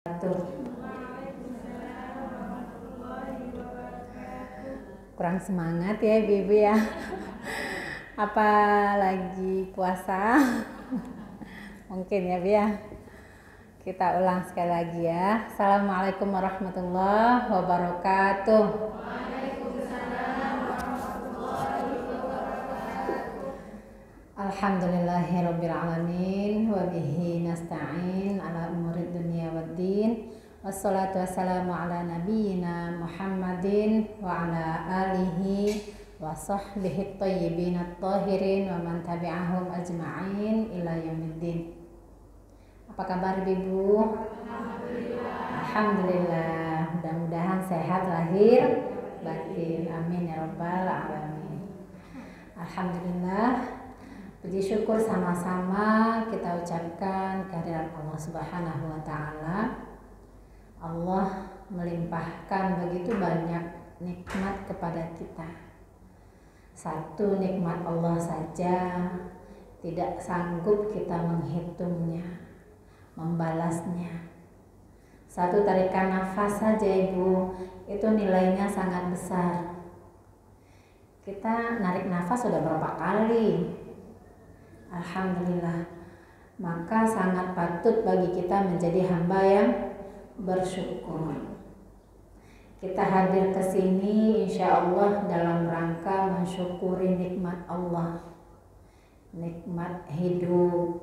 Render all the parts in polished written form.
Kurang semangat ya Ibu ya. Apa lagi puasa? Mungkin ya Bu ya. Kita ulang sekali lagi ya. Assalamualaikum warahmatullahi wabarakatuh. Alhamdulillahirrabbilalamin. Wabihi nasta'in ala umurid dunia waddin. Wassalatu wassalamu ala nabiyyina Muhammadin wa ala alihi wa sahbihi tayyibin at-tahirin wa man tabi'ahum ajma'in ila yaumiddin. Apa kabar Ibu? Alhamdulillah. Mudah-mudahan sehat lahir batin. Amin ya rabbal alamin. Alhamdulillah. Puji syukur sama-sama kita ucapkan kehadirat Allah Subhanahu wa taala. Allah melimpahkan begitu banyak nikmat kepada kita. Satu nikmat Allah saja tidak sanggup kita menghitungnya, membalasnya. Satu tarikan nafas saja Ibu, itu nilainya sangat besar. Kita narik nafas sudah berapa kali? Alhamdulillah. Maka sangat patut bagi kita menjadi hamba yang bersyukur. Kita hadir ke sini insya Allah dalam rangka mensyukuri nikmat Allah, nikmat hidup,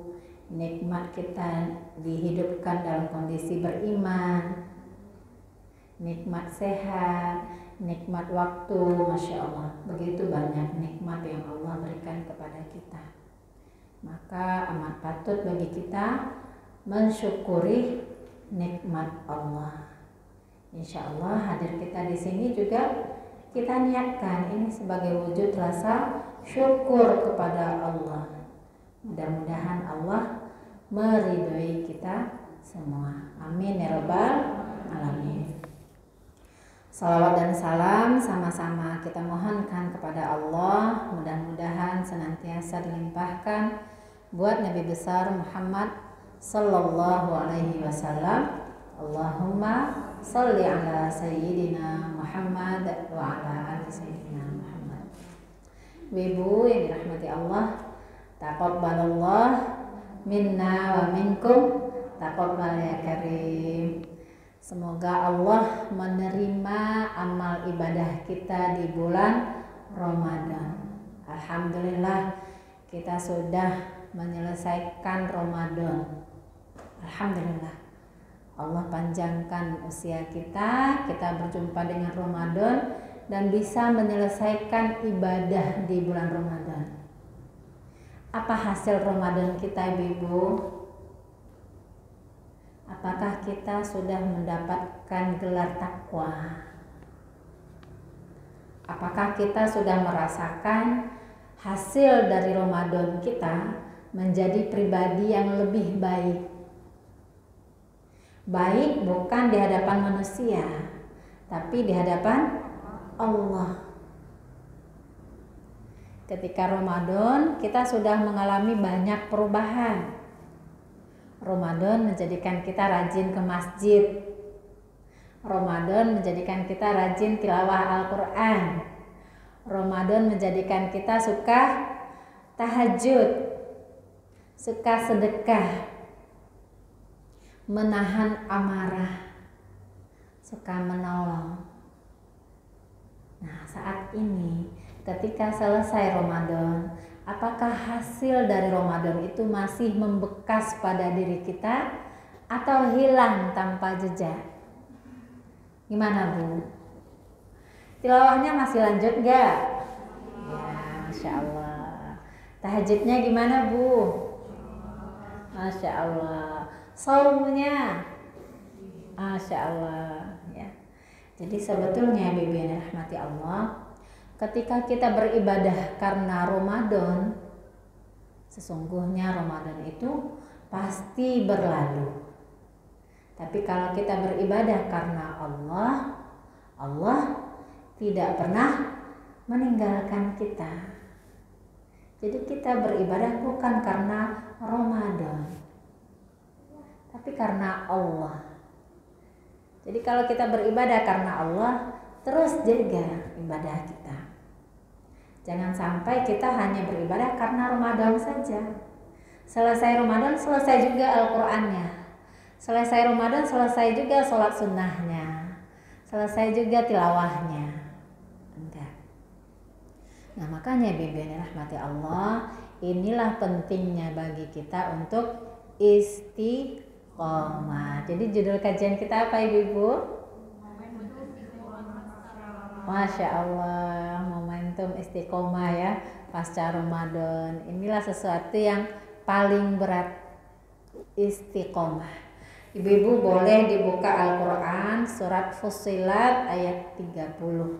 nikmat kita dihidupkan dalam kondisi beriman, nikmat sehat, nikmat waktu. Masya Allah, begitu banyak nikmat yang Allah berikan kepada kita. Maka amat patut bagi kita mensyukuri nikmat Allah. Insya Allah hadir kita di sini juga kita niatkan ini sebagai wujud rasa syukur kepada Allah. Mudah-mudahan Allah meridhoi kita semua. Amin ya rabbal alamin. Salawat dan salam sama-sama kita mohonkan kepada Allah. Mudah-mudahan senantiasa dilimpahkan buat Nabi besar Muhammad sallallahu alaihi wasallam. Allahumma salli ala sayyidina Muhammad wa ala ali sayyidina Muhammad. Ibu yang dirahmati Allah, taqabbalallah minna wa minkum, taqabbal ya karim. Semoga Allah menerima amal ibadah kita di bulan Ramadan. Alhamdulillah kita sudah menyelesaikan Ramadan. Alhamdulillah. Allah panjangkan usia kita berjumpa dengan Ramadan dan bisa menyelesaikan ibadah di bulan Ramadan. Apa hasil Ramadan kita Ibu? Apakah kita sudah mendapatkan gelar takwa? Apakah kita sudah merasakan hasil dari Ramadan kita menjadi pribadi yang lebih baik? Baik bukan di hadapan manusia, tapi di hadapan Allah. Ketika Ramadan kita sudah mengalami banyak perubahan. Ramadan menjadikan kita rajin ke masjid. Ramadan menjadikan kita rajin tilawah Al-Quran. Ramadan menjadikan kita suka tahajud, suka sedekah, menahan amarah, suka menolong. Nah, saat ini ketika selesai Ramadan, apakah hasil dari Ramadan itu masih membekas pada diri kita atau hilang tanpa jejak? Gimana Bu? Tilawahnya masih lanjut gak? Ya, Masya Allah. Tahajudnya gimana Bu? Masya Allah. Saumnya, Masya Allah ya. Jadi sebetulnya Bibi yang dirahmati Allah, ketika kita beribadah karena Ramadan, sesungguhnya Ramadan itu pasti berlalu. Tapi kalau kita beribadah karena Allah, Allah tidak pernah meninggalkan kita. Jadi kita beribadah bukan karena Ramadan, tapi karena Allah. Jadi kalau kita beribadah karena Allah, terus jaga ibadah kita. Jangan sampai kita hanya beribadah karena Ramadan saja. Selesai Ramadan, selesai juga Al-Qur'annya. Selesai Ramadan, selesai juga sholat sunnahnya. Selesai juga tilawahnya. Enggak. Nah makanya Bibi yang dirahmati Allah, inilah pentingnya bagi kita untuk istiqomah. Jadi judul kajian kita apa Ibu-ibu? Masya Allah, momentum istiqomah ya pasca Ramadan. Inilah sesuatu yang paling berat, istiqomah. Ibu-ibu boleh dibuka Al-Quran surat Fussilat ayat 30.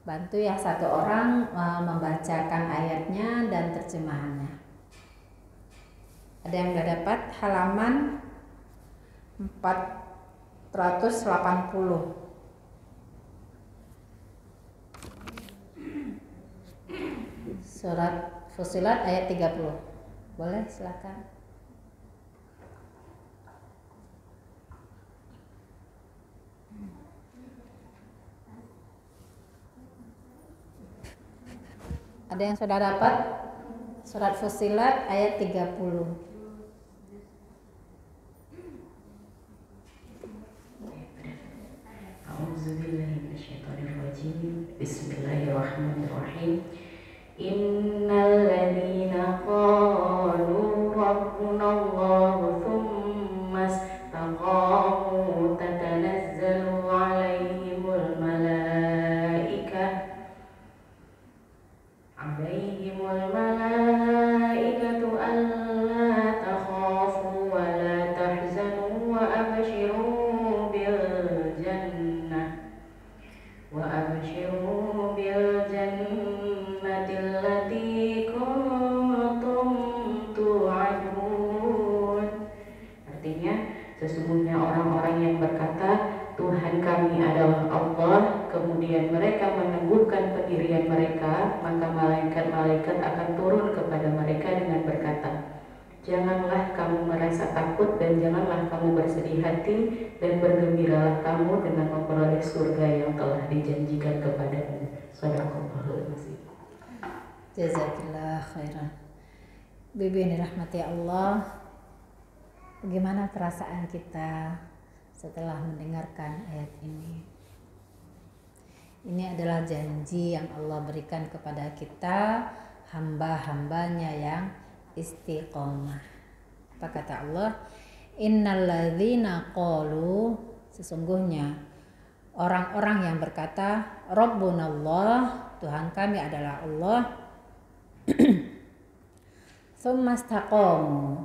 Bantu ya satu orang membacakan ayatnya dan terjemahannya. Ada yang sudah dapat halaman 480. Surat Fussilat ayat 30. Boleh silakan. Ada yang sudah dapat surat Fussilat ayat 30. Bismillahirrahmanirrahim. Innal ladzina qalu rabbunallahu tsumma istaqamu tatanazzalu 'alaihimul malaikatu alla takhafu wa la tahzanu wa abshiru bil jannati allati kuntum tu'adun. Artinya, sesungguhnya orang-orang yang berkata Tuhan kami adalah Allah, kemudian mereka meneguhkan pendirian mereka, maka malaikat-malaikat akan turun kepada mereka dengan berkata, janganlah kamu merasa takut dan janganlah kamu bersedih hati, dan bergembiralah kamu dengan memperoleh surga yang telah dijanjikan kepadamu. Shadaqallahul Azim. Jazakillah khairan. Bibi yang dirahmati Allah, bagaimana perasaan kita setelah mendengarkan ayat ini? Ini adalah janji yang Allah berikan kepada kita, hamba-hambanya yang istiqomah. Apa kata Allah? Innal ladzina qalu, sesungguhnya orang-orang yang berkata Rabbunallah, Tuhan kami adalah Allah, tsumma istaqamu,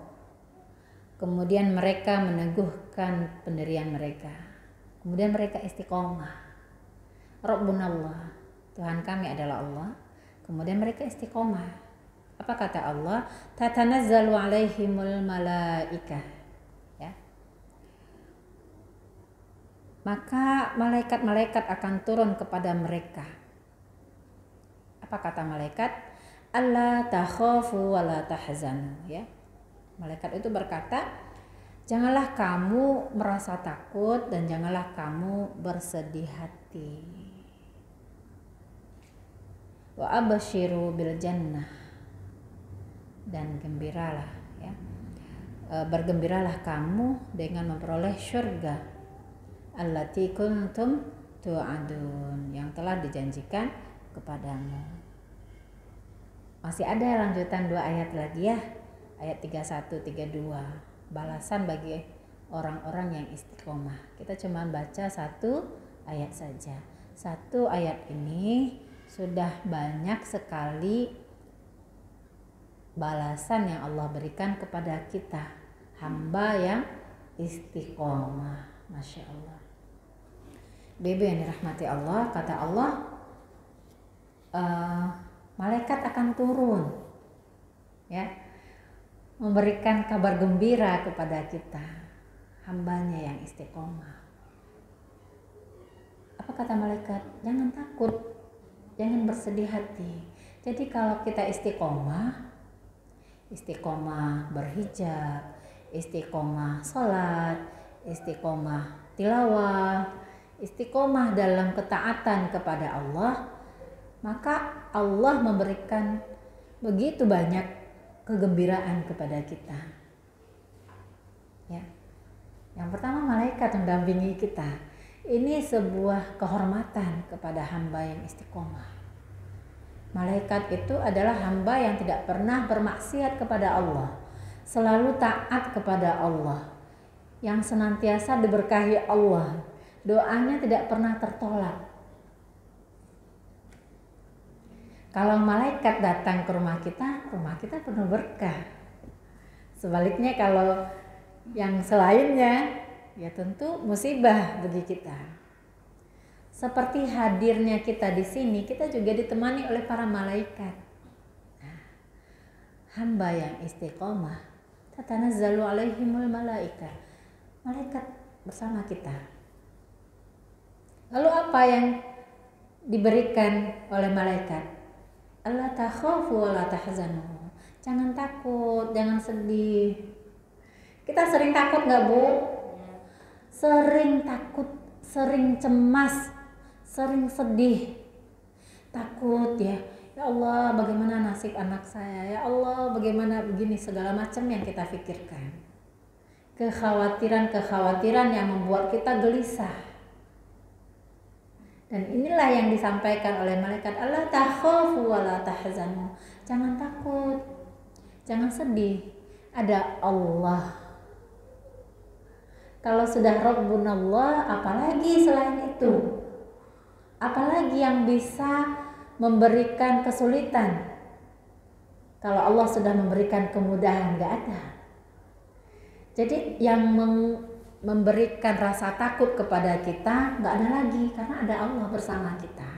kemudian mereka meneguhkan pendirian mereka, kemudian mereka istiqomah. Rabbunallah, Tuhan kami adalah Allah, kemudian mereka istiqomah. Apa kata Allah? Tatanazzalu alaihimul malaikah, ya. Maka malaikat-malaikat akan turun kepada mereka. Apa kata malaikat? Alla takhafu wa la tahzanu, ya. Malaikat itu berkata, janganlah kamu merasa takut dan janganlah kamu bersedih hati. Wa abshiru bil jannah, dan gembiralah, ya. Bergembiralah kamu dengan memperoleh syurga allati kuntum tu'adun, yang telah dijanjikan kepadamu. Masih ada lanjutan 2 ayat lagi ya. Ayat 31, 32, balasan bagi orang-orang yang istiqomah. Kita cuma baca 1 ayat saja. 1 ayat ini sudah banyak sekali balasan yang Allah berikan kepada kita, hamba yang istiqomah. Masya Allah. Bibi yang dirahmati Allah, kata Allah, malaikat akan turun, ya, memberikan kabar gembira kepada kita, hambanya yang istiqomah. Apa kata malaikat? Jangan takut, jangan bersedih hati. Jadi kalau kita istiqomah berhijab, istiqomah sholat, istiqomah tilawah, istiqomah dalam ketaatan kepada Allah, maka Allah memberikan begitu banyak kegembiraan kepada kita. Ya. Yang pertama, malaikat mendampingi kita. Ini sebuah kehormatan kepada hamba yang istiqomah. Malaikat itu adalah hamba yang tidak pernah bermaksiat kepada Allah, selalu taat kepada Allah, yang senantiasa diberkahi Allah, doanya tidak pernah tertolak. Kalau malaikat datang ke rumah kita penuh berkah. Sebaliknya kalau yang selainnya, ya tentu musibah bagi kita. Seperti hadirnya kita di sini, kita juga ditemani oleh para malaikat. Nah, hamba yang istiqomah, tatanazzalu alaihimul malaika. Malaikat bersama kita. Lalu apa yang diberikan oleh malaikat? Allah takhafu wa la tahzanu. Jangan takut, jangan sedih. Kita sering takut nggak, Bu? Sering takut, sering cemas, sering sedih. Takut ya Allah, bagaimana nasib anak saya? Ya Allah, bagaimana begini, segala macam yang kita pikirkan. Kekhawatiran yang membuat kita gelisah. Dan inilah yang disampaikan oleh malaikat, Allah takhafu wa la tahzanu. Jangan takut, jangan sedih. Ada Allah. Kalau sudah Rabbunallah, apalagi selain itu? Apalagi yang bisa memberikan kesulitan? Kalau Allah sudah memberikan kemudahan, gak ada. Jadi yang memberikan rasa takut kepada kita gak ada lagi, karena ada Allah bersama kita.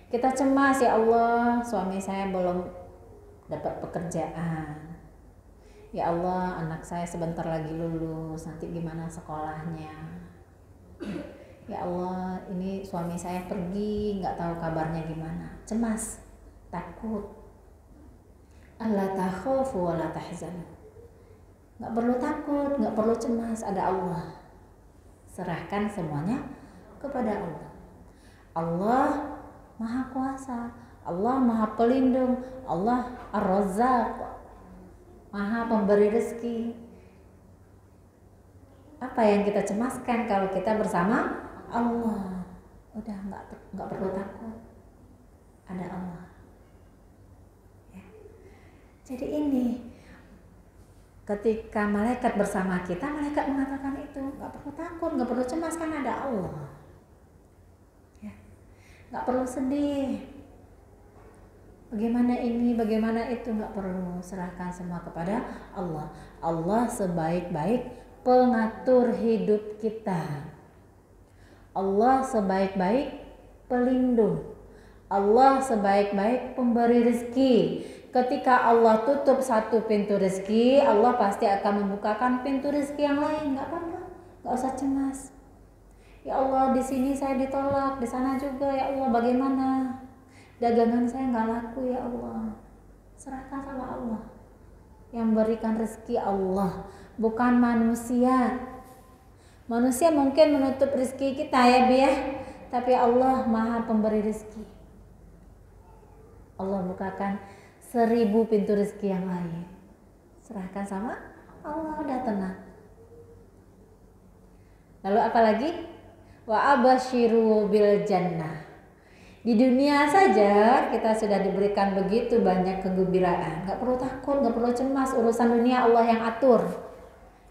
Kita cemas, ya Allah, suami saya belum dapat pekerjaan. Ya Allah, anak saya sebentar lagi lulus, nanti gimana sekolahnya? Ya Allah, ini suami saya pergi, gak tahu kabarnya gimana. Cemas, takut. Allah takhafu wa la tahzanu. Gak perlu takut, gak perlu cemas, ada Allah. Serahkan semuanya kepada Allah. Allah Maha Kuasa, Allah Maha Pelindung, Allah Ar-Razzaq, Maha Pemberi rezeki. Apa yang kita cemaskan kalau kita bersama Allah? Udah gak perlu takut, ada Allah. Ya. Jadi ini, ketika malaikat bersama kita, malaikat mengatakan itu, gak perlu takut, gak perlu cemas, kan ada Allah. Ya. Gak perlu sedih, bagaimana ini, bagaimana itu, gak perlu. Serahkan semua kepada Allah. Allah sebaik-baik pengatur hidup kita. Allah sebaik-baik pelindung. Allah sebaik-baik pemberi rezeki. Ketika Allah tutup satu pintu rezeki, Allah pasti akan membukakan pintu rezeki yang lain. Gak apa-apa, gak usah cemas. Ya Allah, di sini saya ditolak, di sana juga. Ya Allah, bagaimana? Dagangan saya gak laku, ya Allah. Serahkan sama Allah. Yang berikan rezeki Allah, bukan manusia. Manusia mungkin menutup rezeki kita, ya Bi, ya. Tapi Allah Maha Pemberi rezeki. Allah bukakan 1000 pintu rezeki yang lain. Serahkan sama Allah, udah tenang. Lalu apa lagi? Wa abasyiru bil jannah. Di dunia saja kita sudah diberikan begitu banyak kegembiraan. Gak perlu takut, gak perlu cemas. Urusan dunia Allah yang atur.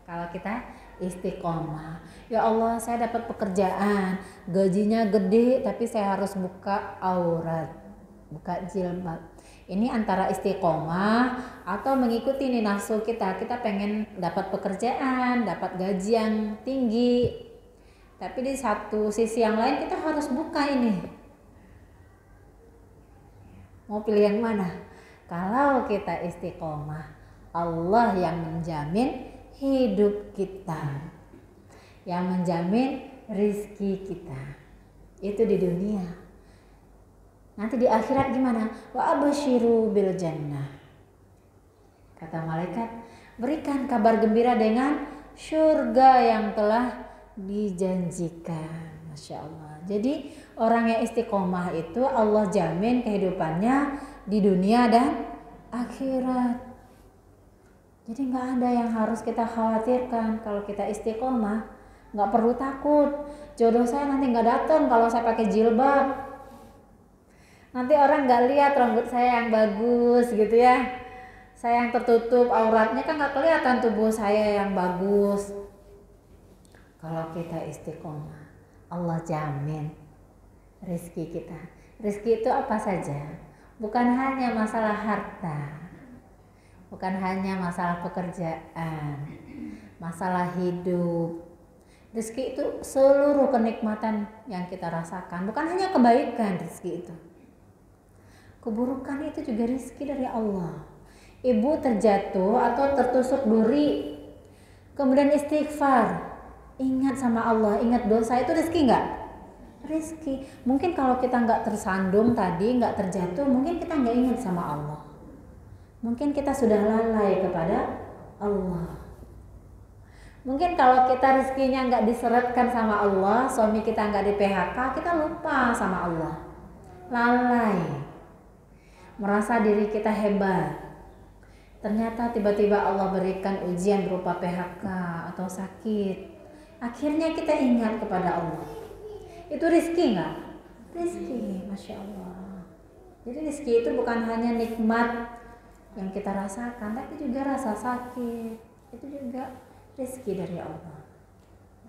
Kalau kita istiqomah. Ya Allah, saya dapat pekerjaan, gajinya gede, tapi saya harus buka aurat, buka jilbab. Ini antara istiqomah atau mengikuti nih nafsu kita. Kita pengen dapat pekerjaan, dapat gaji yang tinggi. Tapi di satu sisi yang lain kita harus buka ini. Mau pilih yang mana? Kalau kita istiqomah, Allah yang menjamin hidup kita, yang menjamin rizki kita. Itu di dunia. Nanti di akhirat gimana? Wa abasyiru bil jannah. Kata malaikat, berikan kabar gembira dengan surga yang telah dijanjikan. Masya Allah. Jadi orang yang istiqomah itu Allah jamin kehidupannya di dunia dan akhirat. Jadi nggak ada yang harus kita khawatirkan kalau kita istiqomah. Nggak perlu takut jodoh saya nanti nggak datang kalau saya pakai jilbab. Nanti orang nggak lihat rambut saya yang bagus gitu ya. Saya yang tertutup auratnya kan nggak kelihatan tubuh saya yang bagus. Kalau kita istiqomah, Allah jamin rezeki kita. Rezeki itu apa saja? Bukan hanya masalah harta, bukan hanya masalah pekerjaan, masalah hidup. Rezeki itu seluruh kenikmatan yang kita rasakan, bukan hanya kebaikan rezeki itu. Keburukan itu juga rezeki dari Allah. Ibu terjatuh atau tertusuk duri, kemudian istighfar, ingat sama Allah, ingat dosa, itu rezeki nggak? Rezeki. Mungkin kalau kita nggak tersandung tadi, nggak terjatuh, mungkin kita nggak ingat sama Allah. Mungkin kita sudah lalai kepada Allah. Mungkin kalau kita rezekinya nggak diseretkan sama Allah, suami kita nggak di PHK, kita lupa sama Allah, lalai, merasa diri kita hebat. Ternyata tiba-tiba Allah berikan ujian berupa PHK atau sakit. Akhirnya kita ingat kepada Allah. Itu rezeki nggak? Rezeki, Masya Allah. Jadi rezeki itu bukan hanya nikmat yang kita rasakan, tapi juga rasa sakit. Itu juga rezeki dari Allah.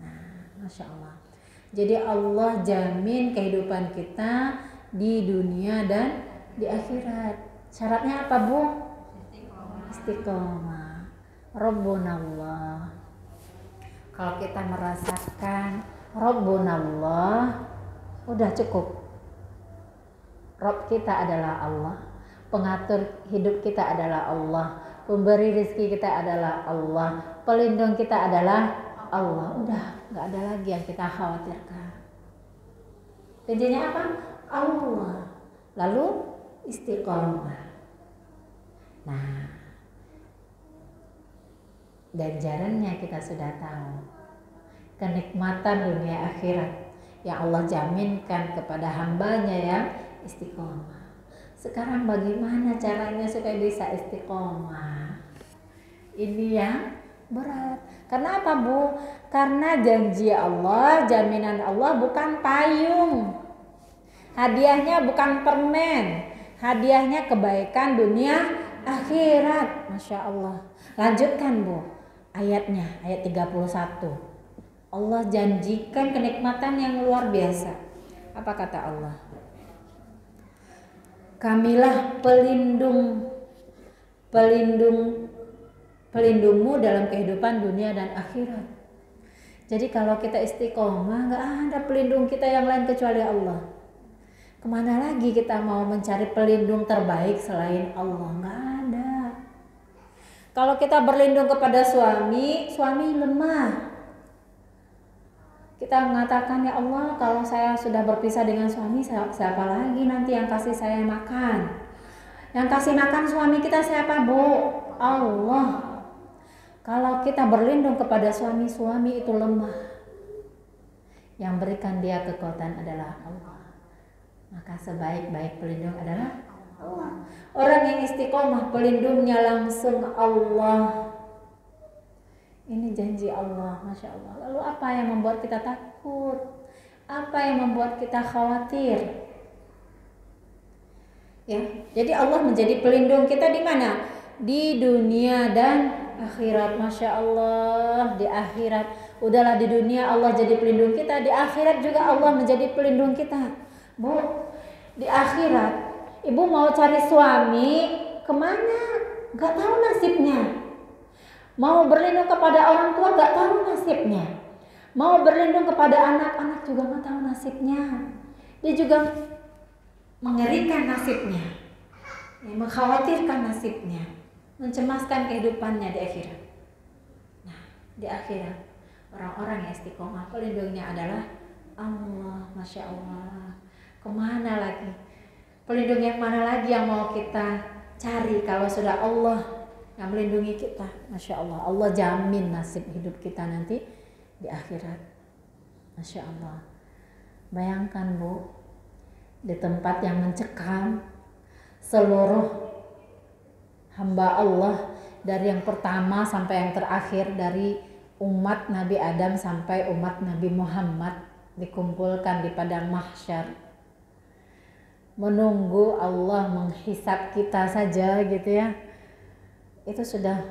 Nah, Masya Allah. Jadi Allah jamin kehidupan kita di dunia dan di akhirat. Syaratnya apa, Bu? Istiqomah. Rabbunallah. Kalau kita merasakan Rabbunallah, udah cukup. Rabb kita adalah Allah, pengatur hidup kita adalah Allah, pemberi rezeki kita adalah Allah, pelindung kita adalah Allah. Udah, nggak ada lagi yang kita khawatirkan. Kuncinya apa? Allah. Lalu istiqomah. Nah, ganjarannya kita sudah tahu. Kenikmatan dunia akhirat yang Allah jaminkan kepada hambanya yang istiqomah. Sekarang bagaimana caranya supaya bisa istiqomah? Ini yang berat. Karena apa, Bu? Karena janji Allah, jaminan Allah bukan payung. Hadiahnya bukan permen. Hadiahnya kebaikan dunia akhirat. Masya Allah. Lanjutkan, Bu, ayatnya, ayat 31. Allah janjikan kenikmatan yang luar biasa. Apa kata Allah? Kamilah pelindungmu dalam kehidupan dunia dan akhirat. Jadi kalau kita istiqomah, gak ada pelindung kita yang lain kecuali Allah. Kemana lagi kita mau mencari pelindung terbaik selain Allah? Gak ada. Kalau kita berlindung kepada suami lemah. Kita mengatakan, ya Allah, kalau saya sudah berpisah dengan suami, siapa lagi nanti yang kasih saya makan? Yang kasih makan suami kita siapa, Bu? Allah. Kalau kita berlindung kepada suami itu lemah. Yang berikan dia kekuatan adalah Allah. Maka sebaik-baik pelindung adalah Allah. Orang yang istiqomah pelindungnya langsung Allah. Ini janji Allah, Masya Allah. Lalu apa yang membuat kita takut? Apa yang membuat kita khawatir? Ya, jadi Allah menjadi pelindung kita di mana? Di dunia dan akhirat. Masya Allah, di akhirat. Udahlah, di dunia Allah jadi pelindung kita, di akhirat juga Allah menjadi pelindung kita. Bu, di akhirat, ibu mau cari suami kemana? Gak tahu nasibnya. Mau berlindung kepada orang tua gak tahu nasibnya. Mau berlindung kepada anak-anak juga gak tahu nasibnya. Dia juga mengerikan nasibnya, mengkhawatirkan nasibnya, mencemaskan kehidupannya di akhirat. Nah, di akhirat orang-orang yang istiqomah pelindungnya adalah Allah. Masya Allah. Kemana lagi? Pelindung yang mana lagi yang mau kita cari kalau sudah Allah yang melindungi kita. Masya Allah, Allah jamin nasib hidup kita nanti di akhirat. Masya Allah. Bayangkan Bu, di tempat yang mencekam, seluruh hamba Allah dari yang pertama sampai yang terakhir, dari umat Nabi Adam sampai umat Nabi Muhammad dikumpulkan di padang mahsyar, menunggu Allah menghisab kita saja gitu ya. Itu sudah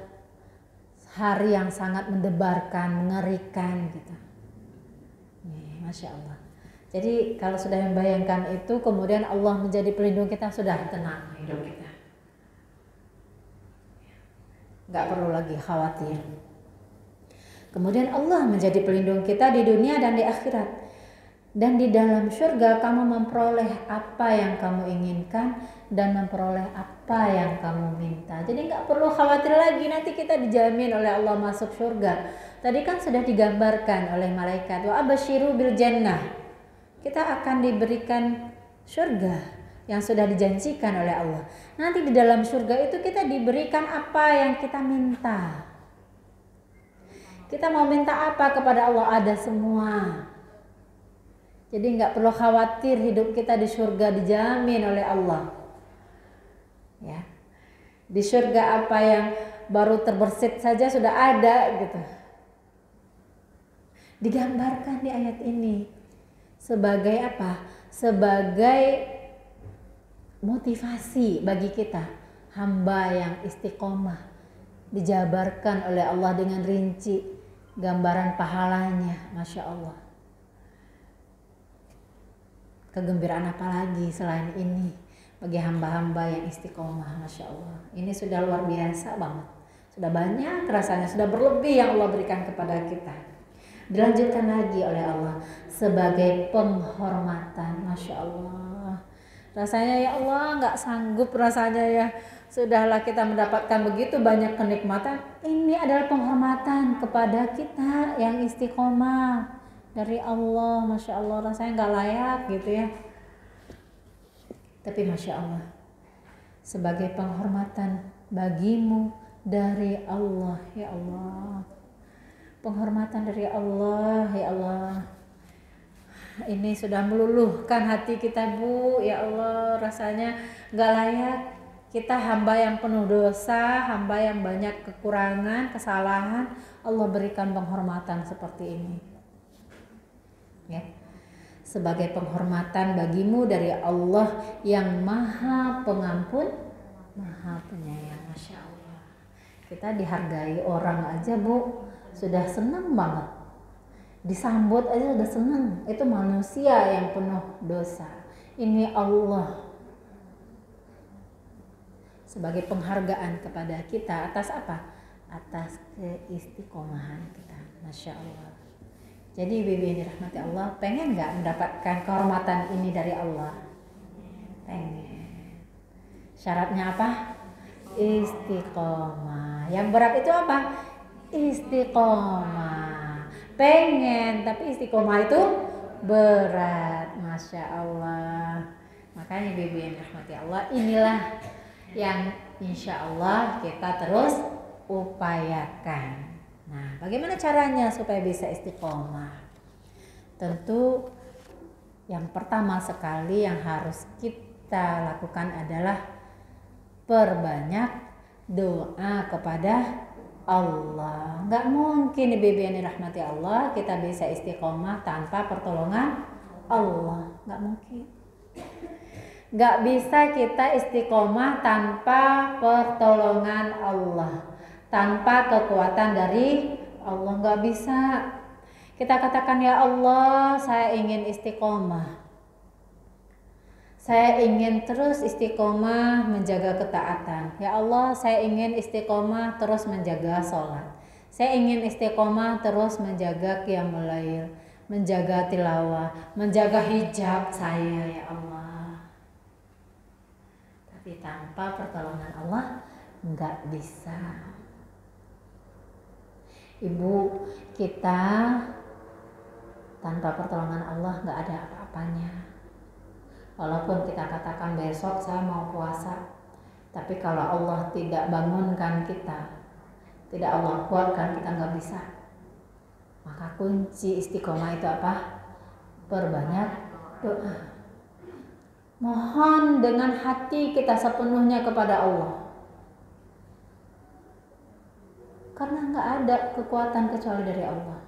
hari yang sangat mendebarkan, mengerikan gitu. Masya Allah. Jadi kalau sudah membayangkan itu, kemudian Allah menjadi pelindung kita, sudah tenang hidup kita. Gak perlu lagi khawatir. Kemudian Allah menjadi pelindung kita di dunia dan di akhirat. Dan di dalam surga kamu memperoleh apa yang kamu inginkan dan memperoleh apa yang kamu minta. Jadi nggak perlu khawatir lagi nanti kita dijamin oleh Allah masuk surga. Tadi kan sudah digambarkan oleh malaikat, wa abasyiru bil jannah. Kita akan diberikan surga yang sudah dijanjikan oleh Allah. Nanti di dalam surga itu kita diberikan apa yang kita minta. Kita mau minta apa kepada Allah, ada semua. Jadi nggak perlu khawatir, hidup kita di surga dijamin oleh Allah. Ya, di surga apa yang baru terbersit saja sudah ada gitu. Digambarkan di ayat ini sebagai apa? Sebagai motivasi bagi kita, hamba yang istiqomah. Dijabarkan oleh Allah dengan rinci gambaran pahalanya, Masya Allah. Kegembiraan apa lagi selain ini bagi hamba-hamba yang istiqomah, Masya Allah. Ini sudah luar biasa banget. Sudah banyak rasanya, sudah berlebih yang Allah berikan kepada kita. Dilanjutkan lagi oleh Allah sebagai penghormatan, Masya Allah. Rasanya ya Allah gak sanggup rasanya ya. Sudahlah kita mendapatkan begitu banyak kenikmatan. Ini adalah penghormatan kepada kita yang istiqomah dari Allah, Masya Allah, rasanya nggak layak gitu ya. Tapi Masya Allah, sebagai penghormatan bagimu dari Allah, ya Allah. Penghormatan dari Allah, ya Allah. Ini sudah meluluhkan hati kita Bu, ya Allah, rasanya nggak layak. Kita hamba yang penuh dosa, hamba yang banyak kekurangan, kesalahan, Allah berikan penghormatan seperti ini. Ya, sebagai penghormatan bagimu dari Allah yang Maha Pengampun, Maha Penyayang, Masya Allah. Kita dihargai orang aja Bu, sudah senang banget. Disambut aja sudah senang. Itu manusia yang penuh dosa. Ini Allah sebagai penghargaan kepada kita atas apa? Atas keistiqomahan kita, Masya Allah. Jadi Bibi yang dirahmati Allah, pengen gak mendapatkan kehormatan ini dari Allah? Pengen. Syaratnya apa? Istiqomah. Yang berat itu apa? Istiqomah. Pengen, tapi istiqomah itu berat. Masya Allah. Makanya Bibi yang dirahmati Allah, inilah yang insya Allah kita terus upayakan. Nah, bagaimana caranya supaya bisa istiqomah? Tentu yang pertama sekali yang harus kita lakukan adalah perbanyak doa kepada Allah. Nggak mungkin Ibu yang dirahmati Allah kita bisa istiqomah tanpa pertolongan Allah. Nggak mungkin. Nggak bisa kita istiqomah tanpa pertolongan Allah, tanpa kekuatan dari Allah. Nggak bisa. Kita katakan, ya Allah, saya ingin istiqomah. Saya ingin terus istiqomah menjaga ketaatan. Ya Allah, saya ingin istiqomah terus menjaga sholat. Saya ingin istiqomah terus menjaga qiyamul lail, menjaga tilawah, menjaga hijab saya, ya Allah. Tapi tanpa pertolongan Allah nggak bisa. Ibu, kita tanpa pertolongan Allah nggak ada apa-apanya. Walaupun kita katakan besok saya mau puasa, Tapi kalau Allah tidak bangunkan kita, tidak Allah kuatkan, kita nggak bisa. Maka kunci istiqomah itu apa? Perbanyak doa. Mohon dengan hati kita sepenuhnya kepada Allah. Karena nggak ada kekuatan kecuali dari Allah.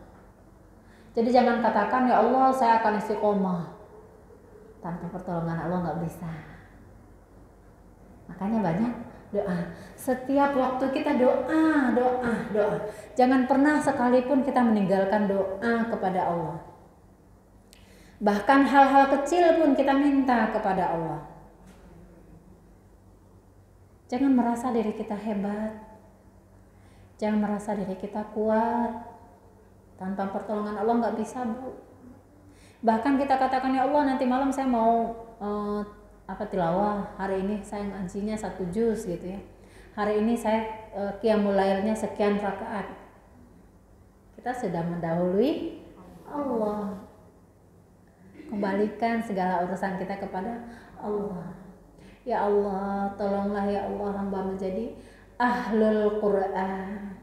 Jadi jangan katakan, ya Allah saya akan istiqomah. Tanpa pertolongan Allah nggak bisa. Makanya banyak doa. Setiap waktu kita doa. Jangan pernah sekalipun kita meninggalkan doa kepada Allah. Bahkan hal-hal kecil pun kita minta kepada Allah. Jangan merasa diri kita hebat. Jangan merasa diri kita kuat. Tanpa pertolongan Allah nggak bisa, Bu. Bahkan kita katakan, ya Allah nanti malam saya mau tilawah, hari ini saya ngajinya 1 juz gitu ya, hari ini saya qiyamul lailnya sekian rakaat. Kita sudah mendahului Allah. Kembalikan segala urusan kita kepada Allah. Ya Allah, tolonglah ya Allah hamba menjadi ahlul Quran,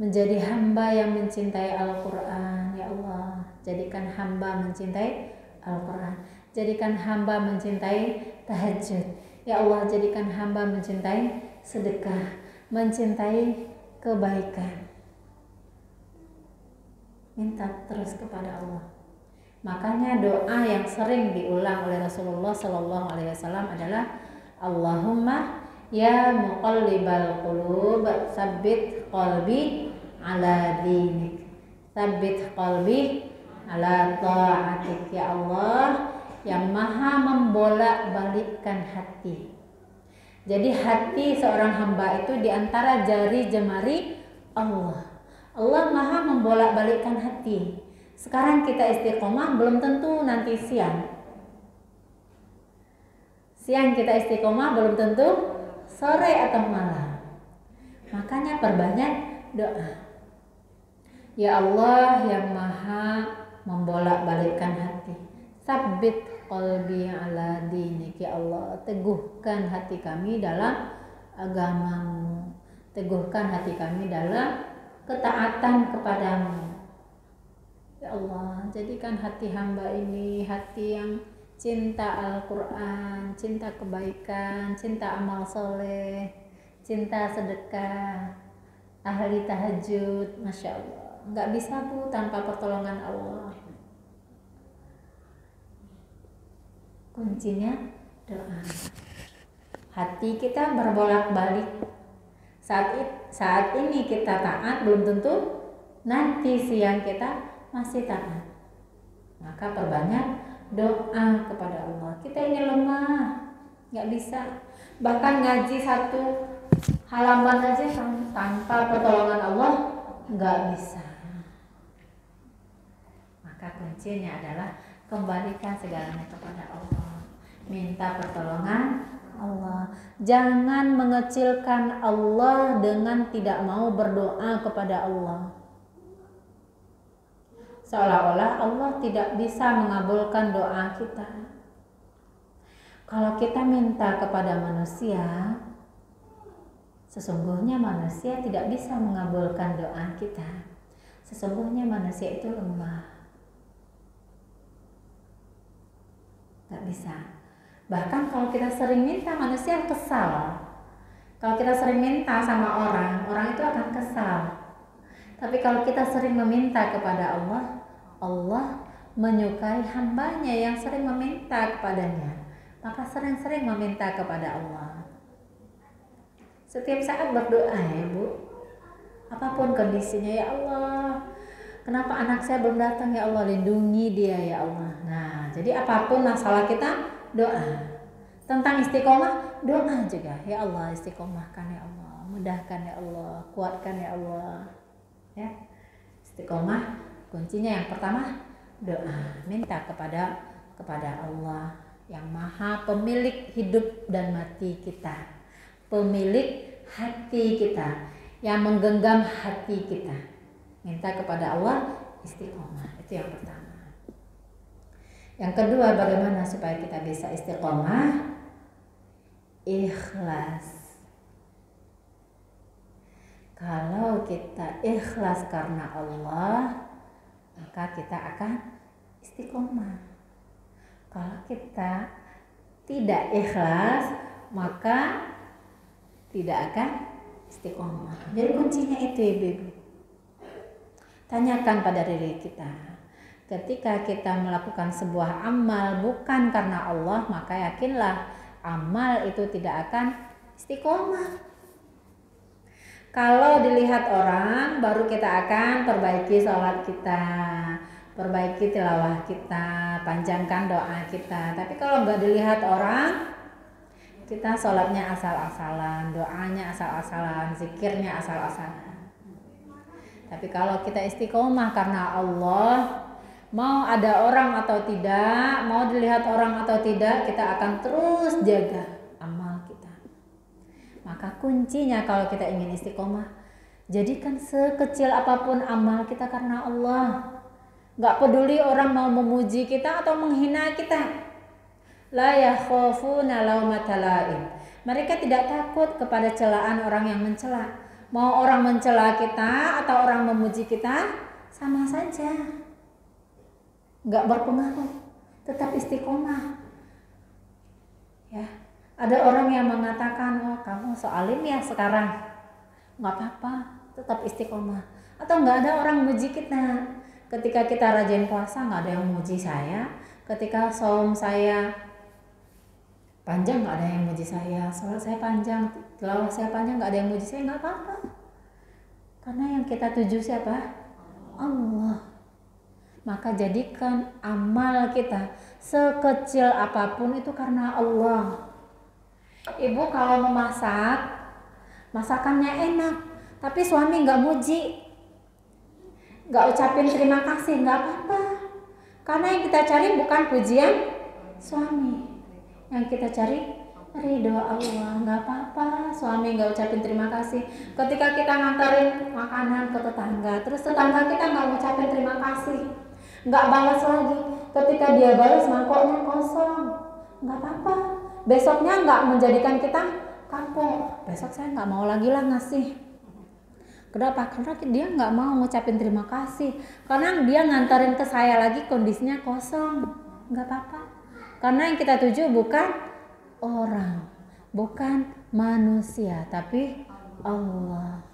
menjadi hamba yang mencintai Al-Quran. Ya Allah, jadikan hamba mencintai Al-Quran, jadikan hamba mencintai tahajud. Ya Allah, jadikan hamba mencintai sedekah, mencintai kebaikan. Minta terus kepada Allah. Makanya doa yang sering diulang oleh Rasulullah Sallallahu Alaihi Wasallam adalah Allahumma ya muqallibal qulub tsabbit qalbi ala dinik, tsabbit qalbi ala ta'atik. Ya Allah yang maha membolak-balikkan hati. Jadi hati seorang hamba itu diantara jari jemari Allah. Allah maha membolak-balikkan hati. Sekarang kita istiqomah, belum tentu nanti siang. Siang kita istiqomah, belum tentu sore atau malam. Makanya perbanyak doa. Ya Allah yang maha membolak-balikkan hati, sabbit qalbi ala dinik. Ya Allah, teguhkan hati kami dalam agamamu, teguhkan hati kami dalam ketaatan kepadamu. Ya Allah, jadikan hati hamba ini hati yang cinta Al-Quran, cinta kebaikan, cinta amal soleh, cinta sedekah, ahli tahajud. Masya Allah, nggak bisa Bu tanpa pertolongan Allah. Kuncinya doa. Hati kita berbolak-balik. Saat ini kita taat, belum tentu nanti siang kita masih taat. Maka perbanyak doa kepada Allah. Kita ini lemah, nggak bisa. Bahkan ngaji 1 halaman aja tanpa pertolongan Allah nggak bisa. Maka kuncinya adalah kembalikan segalanya kepada Allah. Minta pertolongan Allah. Jangan mengecilkan Allah dengan tidak mau berdoa kepada Allah. Seolah-olah Allah tidak bisa mengabulkan doa kita. Kalau kita minta kepada manusia, sesungguhnya manusia tidak bisa mengabulkan doa kita. Sesungguhnya manusia itu lemah. Gak bisa. Bahkan kalau kita sering minta, manusia kesal. Kalau kita sering minta sama orang itu akan kesal. Tapi kalau kita sering meminta kepada Allah, Allah menyukai hambanya yang sering meminta kepadanya. Maka sering-sering meminta kepada Allah. Setiap saat berdoa ya Bu. Apapun kondisinya, ya Allah, kenapa anak saya belum datang, ya Allah, lindungi dia ya Allah. Nah, jadi apapun masalah kita, doa. Tentang istiqomah, doa juga. Ya Allah, istiqomahkan ya Allah, mudahkan ya Allah, kuatkan ya Allah. Ya, istiqomah kuncinya yang pertama doa, minta kepada Allah yang maha pemilik hidup dan mati kita, pemilik hati kita, yang menggenggam hati kita. Minta kepada Allah istiqomah, itu yang pertama. Yang kedua, bagaimana supaya kita bisa istiqomah? ikhlas. Kalau kita ikhlas karena Allah, maka kita akan istiqomah. Kalau kita tidak ikhlas, maka tidak akan istiqomah. Jadi kuncinya itu, Ibu. Tanyakan pada diri kita. Ketika kita melakukan sebuah amal bukan karena Allah, maka yakinlah amal itu tidak akan istiqomah. Kalau dilihat orang, baru kita akan perbaiki sholat kita, perbaiki tilawah kita, panjangkan doa kita. Tapi kalau nggak dilihat orang, kita sholatnya asal-asalan, doanya asal-asalan, zikirnya asal-asalan. Tapi kalau kita istiqomah karena Allah, mau ada orang atau tidak, mau dilihat orang atau tidak, kita akan terus jaga amal kita. Maka kuncinya kalau kita ingin istiqomah, jadikan sekecil apapun amal kita karena Allah. Gak peduli orang mau memuji kita atau menghina kita. La yakhafuna laumata laim. Mereka tidak takut kepada celaan orang yang mencela. Mau orang mencela kita atau orang memuji kita, sama saja. Gak berpengaruh, tetap istiqomah. Ya. Ada orang yang mengatakan, oh kamu soalim ya sekarang, nggak apa-apa, tetap istiqomah. Atau nggak ada orang muji kita. Ketika kita rajin puasa nggak ada yang muji saya. Ketika saum saya panjang nggak ada yang muji saya. Sholat saya panjang, tilawah saya panjang nggak ada yang muji saya, nggak apa-apa. Karena yang kita tuju siapa? Allah. Maka jadikan amal kita sekecil apapun itu karena Allah. Ibu kalau memasak, masakannya enak, tapi suami nggak muji, nggak ucapin terima kasih, nggak apa-apa. Karena yang kita cari bukan pujian suami, yang kita cari ridho Allah. Nggak apa-apa suami nggak ucapin terima kasih. Ketika kita ngantarin makanan ke tetangga, terus tetangga kita nggak ucapin terima kasih, nggak balas lagi. Ketika dia balas mangkoknya kosong, nggak apa-apa. Besoknya nggak menjadikan kita kapok. Besok saya nggak mau lagi lah ngasih. Kenapa? Karena dia nggak mau ngucapin terima kasih. Karena dia ngantarin ke saya lagi kondisinya kosong. Nggak apa-apa. Karena yang kita tuju bukan orang, bukan manusia, tapi Allah.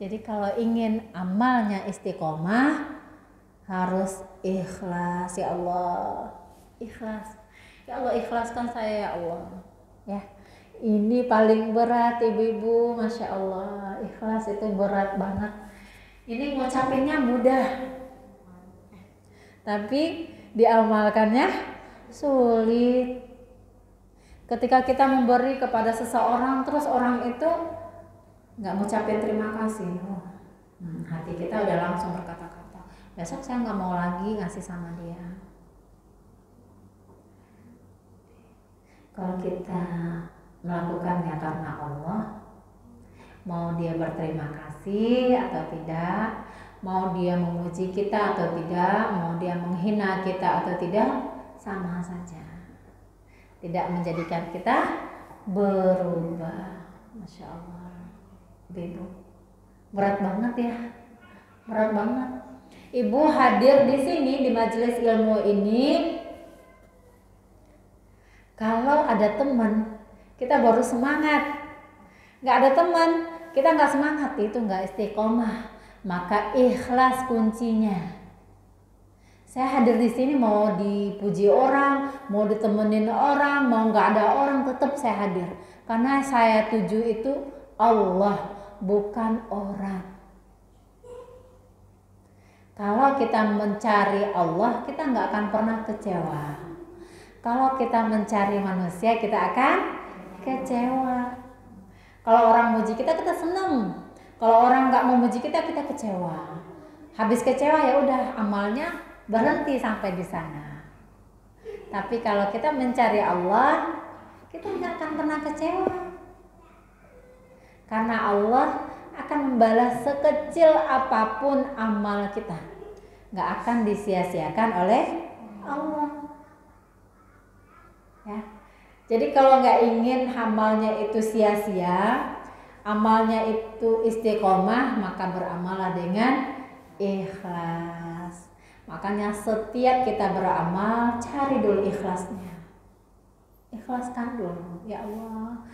Jadi kalau ingin amalnya istiqomah, harus ikhlas. Ya Allah, ikhlas. Ya Allah, ikhlaskan saya ya Allah. Ya, ini paling berat ibu-ibu, masya Allah. Ikhlas itu berat banget. Ini ngucapinnya mudah, tapi diamalkannya sulit. Ketika kita memberi kepada seseorang, terus orang itu nggak ngucapin terima kasih, hati kita udah langsung berkata-kata, besok saya nggak mau lagi ngasih sama dia. Kalau kita melakukannya karena Allah, mau dia berterima kasih atau tidak, mau dia memuji kita atau tidak, mau dia menghina kita atau tidak, sama saja. Tidak menjadikan kita berubah. Masya Allah, Ibu, berat banget ya, berat banget. Ibu hadir di sini di majelis ilmu ini. Kalau ada teman, kita baru semangat. Nggak ada teman, kita nggak semangat, itu nggak istiqomah. Maka ikhlas kuncinya. Saya hadir di sini mau dipuji orang, mau ditemenin orang, mau nggak ada orang, tetap saya hadir. Karena saya tuju itu Allah, bukan orang. Kalau kita mencari Allah, kita nggak akan pernah kecewa. Kalau kita mencari manusia, kita akan kecewa. Kalau orang muji kita, kita senang. Kalau orang nggak memuji kita, kita kecewa. Habis kecewa ya udah, amalnya berhenti sampai di sana. Tapi kalau kita mencari Allah, kita nggak akan pernah kecewa. Karena Allah akan membalas sekecil apapun amal kita. Nggak akan disia-siakan oleh Allah. Ya. Jadi kalau nggak ingin amalnya itu sia-sia, amalnya itu istiqomah, maka beramalah dengan ikhlas. Makanya setiap kita beramal, cari dulu ikhlasnya. Ikhlaskan dulu, ya Allah,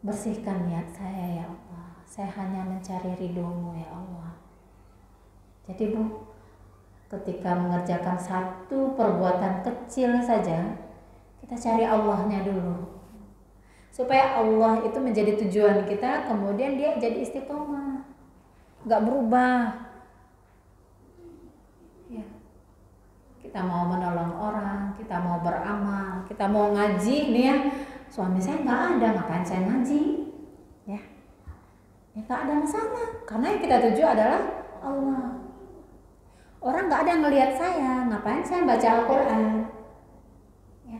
bersihkan niat saya ya Allah. Saya hanya mencari ridho-Mu ya Allah. Jadi Bu, ketika mengerjakan satu perbuatan kecil saja, kita cari Allahnya dulu. Supaya Allah itu menjadi tujuan kita, kemudian dia jadi istiqomah. Gak berubah. Ya. Kita mau menolong orang, kita mau beramal, kita mau ngaji nih ya. Suami saya gak ada, ngapain saya ngaji? Ya gak ada masalah. Karena yang kita tuju adalah Allah. Orang gak ada yang ngelihat saya, ngapain saya baca Al-Quran? Ya.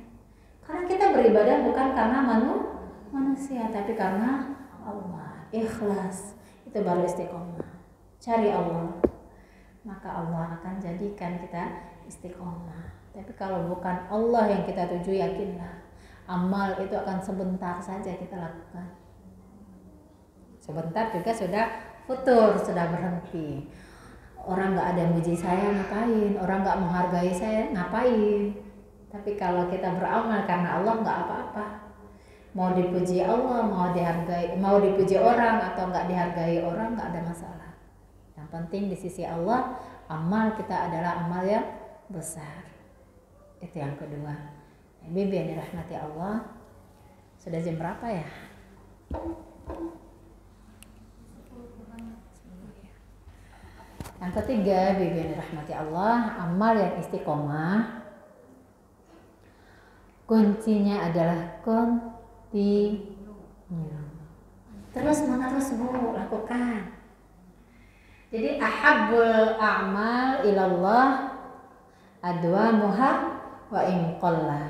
Karena kita beribadah bukan karena manusia, tapi karena Allah. Ikhlas, itu baru istiqomah. Cari Allah, maka Allah akan jadikan kita istiqomah. Tapi kalau bukan Allah yang kita tuju, yakinlah amal itu akan sebentar saja kita lakukan. Sebentar juga sudah futur, sudah berhenti. Orang gak ada yang muji saya, ngapain? Orang gak menghargai saya, ngapain? Tapi kalau kita beramal karena Allah, gak apa-apa. Mau dipuji Allah, mau dihargai, mau dipuji orang atau nggak dihargai orang, nggak ada masalah. Yang penting di sisi Allah, amal kita adalah amal yang besar. Itu yang kedua. Bibi yang dirahmati Allah, sudah jam berapa ya? Yang ketiga, Bibi yang dirahmati Allah, amal yang istiqomah, kuncinya adalah terus menerus Bu, lakukan. Jadi ahabbul a'mal ilallah adwamuha wa in qalla.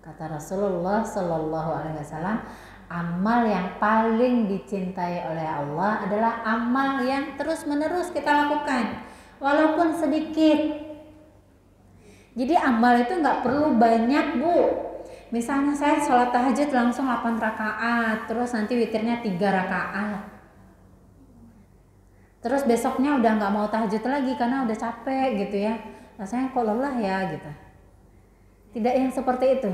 Kata Rasulullah sallallahu alaihi wasallam, amal yang paling dicintai oleh Allah adalah amal yang terus menerus kita lakukan walaupun sedikit. Jadi amal itu nggak perlu banyak Bu. Misalnya saya sholat tahajud langsung 8 rakaat, terus nanti witirnya 3 rakaat. Terus besoknya udah nggak mau tahajud lagi karena udah capek gitu ya. Rasanya kok lelah ya gitu. Tidak yang seperti itu.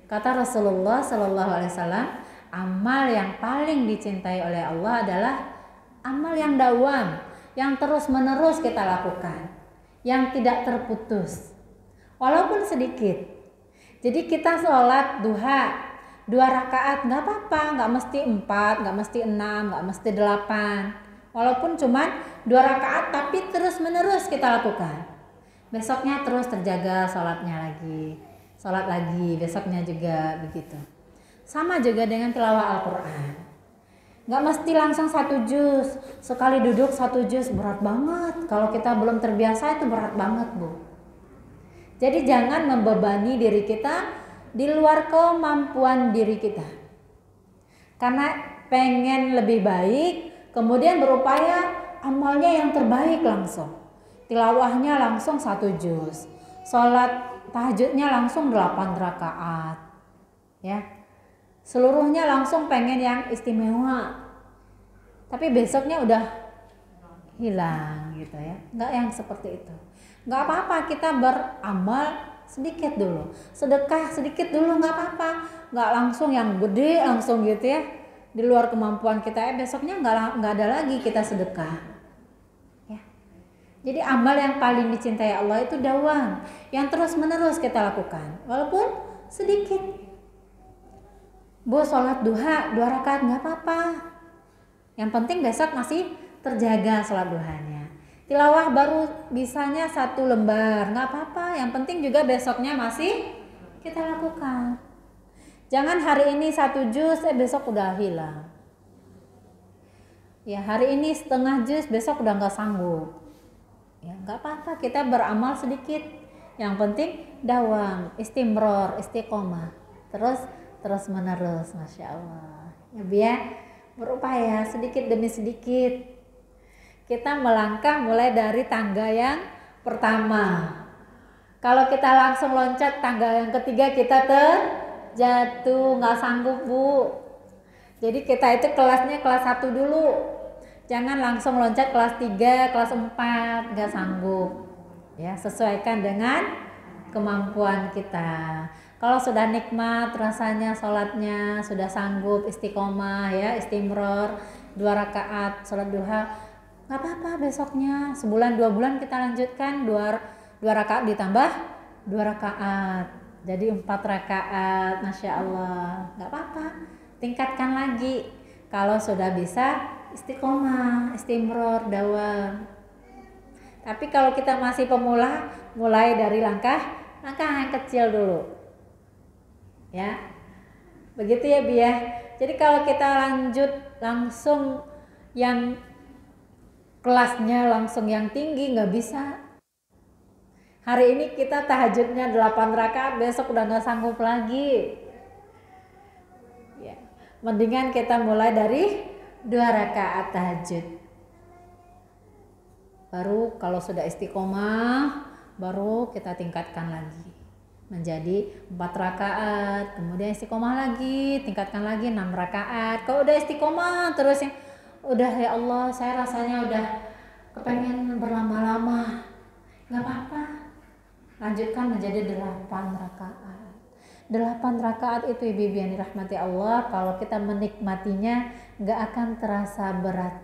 Kata Rasulullah Sallallahu Alaihi Wasallam, amal yang paling dicintai oleh Allah adalah amal yang dawam, yang terus menerus kita lakukan, yang tidak terputus, walaupun sedikit. Jadi kita sholat duha 2 rakaat nggak apa-apa, nggak mesti 4, nggak mesti 6, nggak mesti 8. Walaupun cuma 2 rakaat tapi terus menerus kita lakukan. Besoknya terus terjaga sholatnya lagi, sholat lagi, besoknya juga begitu. Sama juga dengan tilawah Al-Quran. Nggak mesti langsung 1 juz, sekali duduk 1 juz berat banget. Kalau kita belum terbiasa itu berat banget Bu. Jadi jangan membebani diri kita di luar kemampuan diri kita. Karena pengen lebih baik, kemudian berupaya amalnya yang terbaik langsung. Tilawahnya langsung 1 juz. Sholat tahajudnya langsung 8 rakaat. Ya. Seluruhnya langsung pengen yang istimewa. Tapi besoknya udah hilang gitu ya. Enggak yang seperti itu. Nggak apa-apa kita beramal sedikit dulu, sedekah sedikit dulu, nggak apa-apa, nggak langsung yang gede langsung gitu ya, di luar kemampuan kita. Besoknya nggak ada lagi kita sedekah ya. Jadi amal yang paling dicintai Allah itu dawam, yang terus menerus kita lakukan walaupun sedikit. Bu, sholat duha 2 rakaat nggak apa-apa, yang penting besok masih terjaga sholat duhanya. Tilawah baru bisanya 1 lembar, nggak apa-apa. Yang penting juga besoknya masih kita lakukan. Jangan hari ini 1 juz, besok udah hilang. Ya hari ini setengah juz, besok udah nggak sanggup. Ya nggak apa-apa, kita beramal sedikit. Yang penting dawam, istimror, istiqomah, terus menerus, masya Allah. Ya biar berupaya sedikit demi sedikit. Kita melangkah mulai dari tangga yang pertama. Kalau kita langsung loncat tangga yang ketiga kita jatuh, nggak sanggup Bu. Jadi kita itu kelasnya kelas 1 dulu. Jangan langsung loncat kelas 3, kelas 4, nggak sanggup. Ya, sesuaikan dengan kemampuan kita. Kalau sudah nikmat rasanya sholatnya, sudah sanggup istiqomah ya, istimror 2 rakaat sholat duha, nggak apa-apa besoknya, sebulan 2 bulan kita lanjutkan 2 rakaat ditambah 2 rakaat. Jadi 4 rakaat, Masya Allah, nggak apa-apa. Tingkatkan lagi. Kalau sudah bisa istiqomah, istimror, dawam. Tapi kalau kita masih pemula, mulai dari langkah yang kecil dulu. Ya. Begitu ya Bi ya. Jadi kalau kita lanjut langsung yang kelasnya langsung yang tinggi nggak bisa. Hari ini kita tahajudnya 8 rakaat, besok udah nggak sanggup lagi. Ya. Mendingan kita mulai dari 2 rakaat tahajud. Baru kalau sudah istiqomah, baru kita tingkatkan lagi menjadi 4 rakaat, kemudian istiqomah lagi, tingkatkan lagi 6 rakaat. Kalau udah istiqomah terus yang udah ya Allah, saya rasanya udah kepengen berlama-lama, nggak apa-apa, lanjutkan menjadi 8 rakaat. 8 rakaat itu ibu-ibu yang dirahmati Allah, kalau kita menikmatinya nggak akan terasa berat,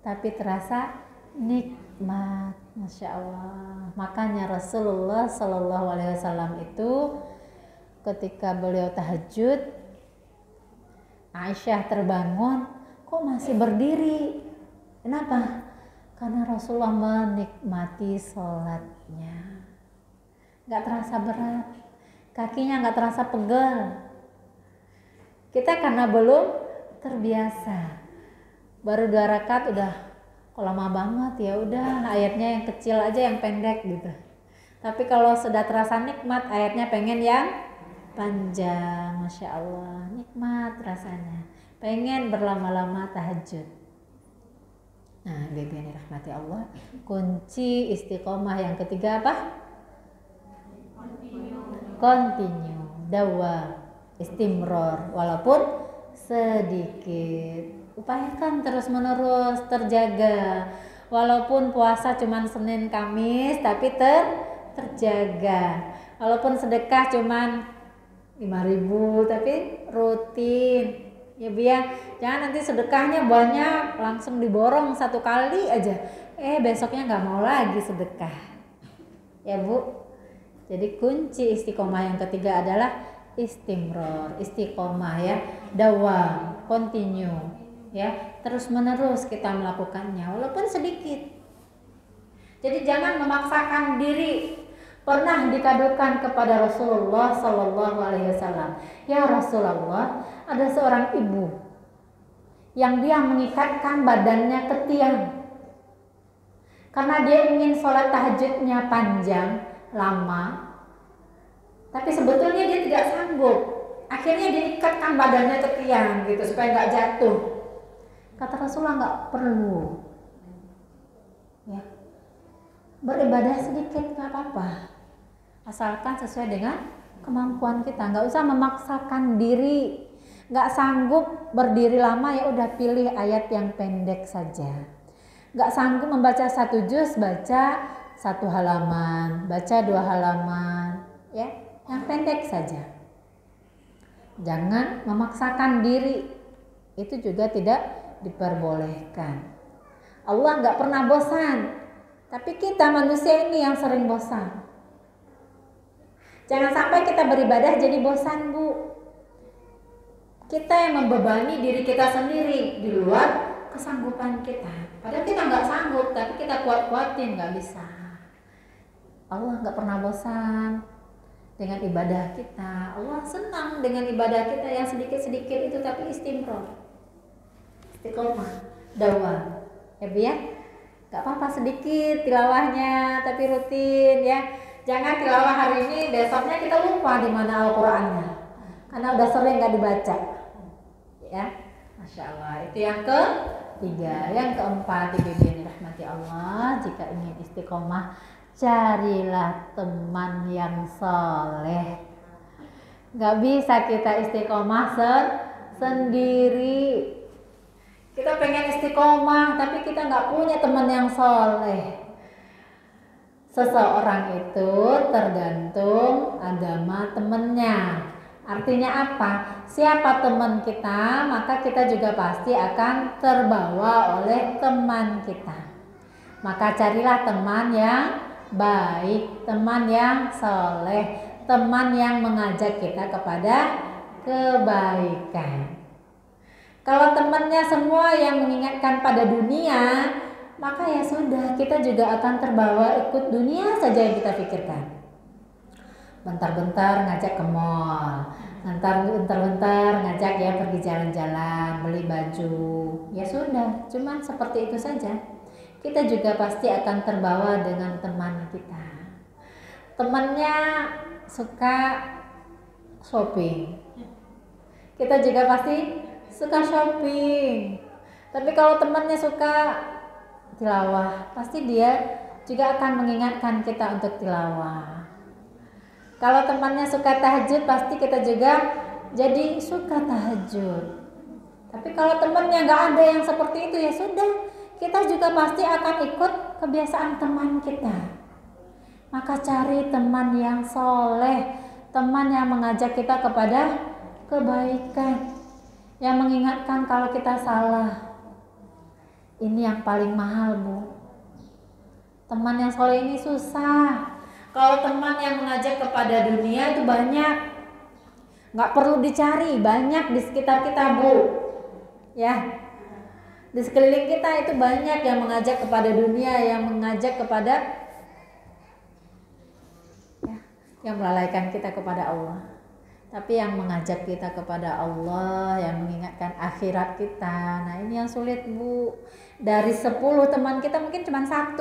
tapi terasa nikmat. Masya Allah. Makanya Rasulullah Shallallahu Alaihi Wasallam itu ketika beliau tahajud, Aisyah terbangun, kok masih berdiri? Kenapa? Karena Rasulullah menikmati sholatnya, nggak terasa berat, kakinya nggak terasa pegel. Kita karena belum terbiasa, baru 2 rakaat udah kok lama banget, ya udah ayatnya yang kecil aja, yang pendek gitu. Tapi kalau sudah terasa nikmat, ayatnya pengen yang panjang. Masya Allah, nikmat rasanya, pengen berlama-lama tahajud. Nah, baby yang dirahmati Allah, kunci istiqomah yang ketiga apa? Continue, dawam, istimror, walaupun sedikit. Upayakan terus menerus, terjaga. Walaupun puasa cuman Senin Kamis, tapi terjaga. Walaupun sedekah cuman 5.000, tapi rutin. Ya biar jangan nanti sedekahnya banyak, langsung diborong 1 kali aja. Besoknya nggak mau lagi sedekah. Ya Bu. Jadi kunci istiqomah yang ketiga adalah istimror, istiqomah ya, dawam, continue. Ya, terus menerus kita melakukannya walaupun sedikit. Jadi jangan memaksakan diri. Pernah dikadukan kepada Rasulullah Sallallahu Alaihi Wasallam, ya Rasulullah, ada seorang ibu yang dia mengikatkan badannya ke tiang karena dia ingin sholat tahajudnya panjang, lama, tapi sebetulnya dia tidak sanggup. Akhirnya dia ikatkan badannya ke tiang gitu supaya nggak jatuh. Kata Rasulullah, nggak perlu, ya, beribadah sedikit nggak apa-apa, asalkan sesuai dengan kemampuan kita. Nggak usah memaksakan diri. Nggak sanggup berdiri lama, ya udah pilih ayat yang pendek saja. Nggak sanggup membaca 1 juz, baca 1 halaman, baca 2 halaman, ya, yang pendek saja. Jangan memaksakan diri, itu juga tidak diperbolehkan. Allah nggak pernah bosan, tapi kita manusia ini yang sering bosan. Jangan sampai kita beribadah jadi bosan Bu. Kita yang membebani diri kita sendiri di luar kesanggupan kita. Padahal kita nggak sanggup, tapi kita kuat-kuatin, nggak bisa. Allah nggak pernah bosan dengan ibadah kita. Allah senang dengan ibadah kita yang sedikit-sedikit itu, tapi istimror, istiqomah, dawam. Ya Bu ya, nggak apa-apa sedikit tilawahnya, tapi rutin ya. Jangan tilawah hari ini, besoknya kita lupa di mana Al-Qur'annya, karena udah sering nggak dibaca. Ya, Masya Allah. Itu yang ketiga. Yang keempat, ibu yang dirahmati Allah, jika ingin istiqomah, carilah teman yang soleh. Nggak bisa kita istiqomah sendiri. Kita pengen istiqomah, tapi kita nggak punya teman yang soleh. Seseorang itu tergantung agama temennya. Artinya apa? Siapa teman kita, maka kita juga pasti akan terbawa oleh teman kita. Maka carilah teman yang baik, teman yang soleh, teman yang mengajak kita kepada kebaikan. Kalau temannya semua yang mengingatkan pada dunia, maka ya sudah, kita juga akan terbawa ikut dunia saja yang kita pikirkan. Bentar-bentar ngajak ke mall, bentar-bentar ngajak ya pergi jalan-jalan, beli baju. Ya sudah, cuman seperti itu saja. Kita juga pasti akan terbawa dengan teman kita. Temannya suka shopping, kita juga pasti suka shopping. Tapi kalau temannya suka tilawah, pasti dia juga akan mengingatkan kita untuk tilawah. Kalau temannya suka tahajud, pasti kita juga jadi suka tahajud. Tapi kalau temannya nggak ada yang seperti itu, ya sudah, kita juga pasti akan ikut kebiasaan teman kita. Maka cari teman yang soleh, teman yang mengajak kita kepada kebaikan, yang mengingatkan kalau kita salah. Ini yang paling mahal, Bu. Teman yang soleh ini susah. Kalau teman yang mengajak kepada dunia itu banyak, nggak perlu dicari, banyak di sekitar kita, Bu. Ya, di sekeliling kita itu banyak yang mengajak kepada dunia, yang mengajak kepada ya, yang melalaikan kita kepada Allah. Tapi yang mengajak kita kepada Allah, yang mengingatkan akhirat kita, nah ini yang sulit, Bu. Dari 10 teman kita mungkin cuma 1.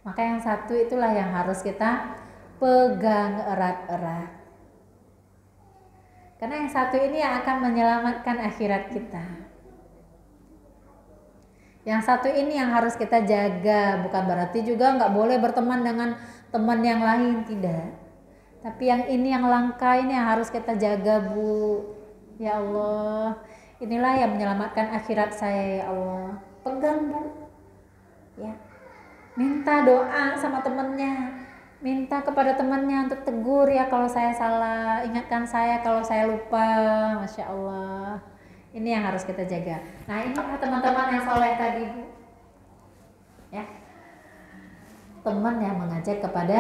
Maka yang 1 itulah yang harus kita pegang erat-erat. Karena yang 1 ini yang akan menyelamatkan akhirat kita. Yang 1 ini yang harus kita jaga. Bukan berarti juga nggak boleh berteman dengan teman yang lain, tidak. Tapi yang ini yang langka ini yang harus kita jaga, Bu. Ya Allah, inilah yang menyelamatkan akhirat saya, ya Allah. Pegang, Bu. Ya. Minta doa sama temannya, minta kepada temannya untuk tegur ya kalau saya salah, ingatkan saya kalau saya lupa. Masya Allah, ini yang harus kita jaga. Nah, inilah teman-teman yang soleh tadi, Bu. Ya, teman yang mengajak kepada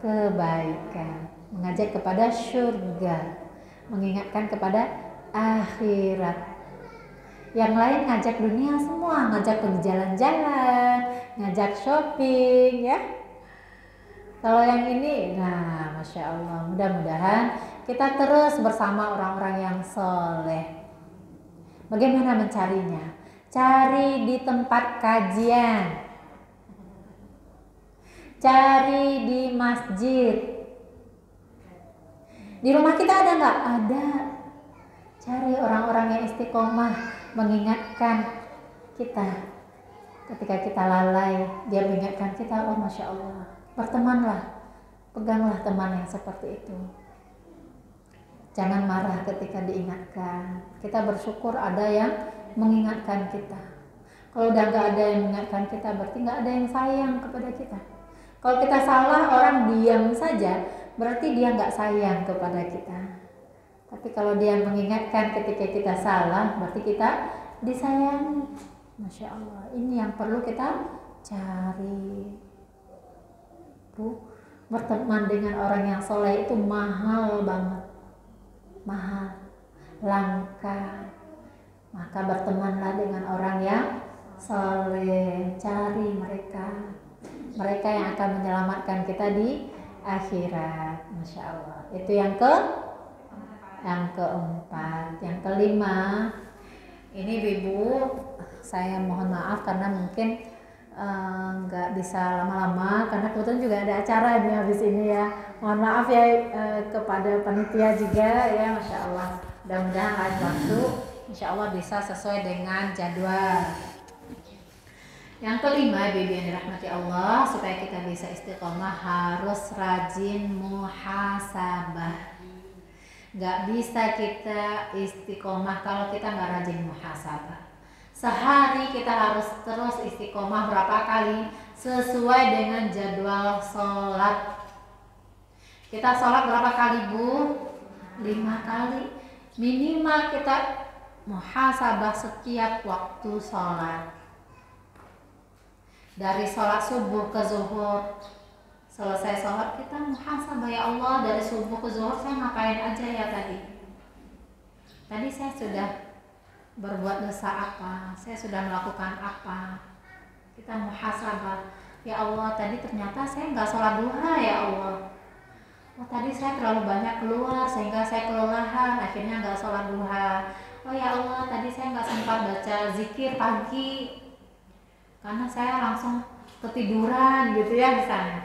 kebaikan, mengajak kepada surga, mengingatkan kepada akhirat. Yang lain ngajak dunia semua, ngajak pergi jalan-jalan, ngajak shopping, ya. Kalau yang ini, nah, Masya Allah, mudah-mudahan kita terus bersama orang-orang yang soleh. Bagaimana mencarinya? Cari di tempat kajian, cari di masjid. Di rumah kita ada nggak? Ada. Cari orang-orang yang istiqomah, mengingatkan kita ketika kita lalai, dia mengingatkan kita. Oh, Masya Allah, bertemanlah, peganglah teman yang seperti itu. Jangan marah ketika diingatkan. Kita bersyukur ada yang mengingatkan kita. Kalau udah gak ada yang mengingatkan kita, berarti gak ada yang sayang kepada kita. Kalau kita salah, orang diam saja, berarti dia gak sayang kepada kita. Tapi kalau dia mengingatkan ketika kita salah, berarti kita disayangi. Masya Allah, ini yang perlu kita cari, Bu. Berteman dengan orang yang soleh itu mahal banget, mahal, langka. Maka bertemanlah dengan orang yang soleh, cari mereka, mereka yang akan menyelamatkan kita di akhirat. Masya Allah, itu yang keempat. Yang kelima, ini Ibu, saya mohon maaf karena mungkin nggak bisa lama-lama karena kebetulan juga ada acara nih habis ini ya. Mohon maaf ya kepada panitia juga ya. Masya Allah, mudah-mudahan lain waktu Insya Allah bisa sesuai dengan jadwal. Yang kelima, Bibi yang dirahmati Allah, supaya kita bisa istiqomah harus rajin muhasabah. Gak bisa kita istiqomah kalau kita gak rajin muhasabah. Sehari kita harus terus istiqomah berapa kali sesuai dengan jadwal sholat. Kita sholat berapa kali, Bu? 5 kali. Minimal kita muhasabah setiap waktu sholat. Dari sholat subuh ke zuhur, selesai sholat kita muhasabah, ya Allah, dari subuh ke zuhur saya ngapain aja ya tadi? Tadi saya sudah berbuat dosa apa? Saya sudah melakukan apa? Kita muhasabah, ya Allah, tadi ternyata saya nggak sholat duha, ya Allah. Oh, tadi saya terlalu banyak keluar sehingga saya kelelahan, akhirnya nggak sholat duha. Oh ya Allah, tadi saya nggak sempat baca zikir pagi karena saya langsung ketiduran gitu ya misalnya.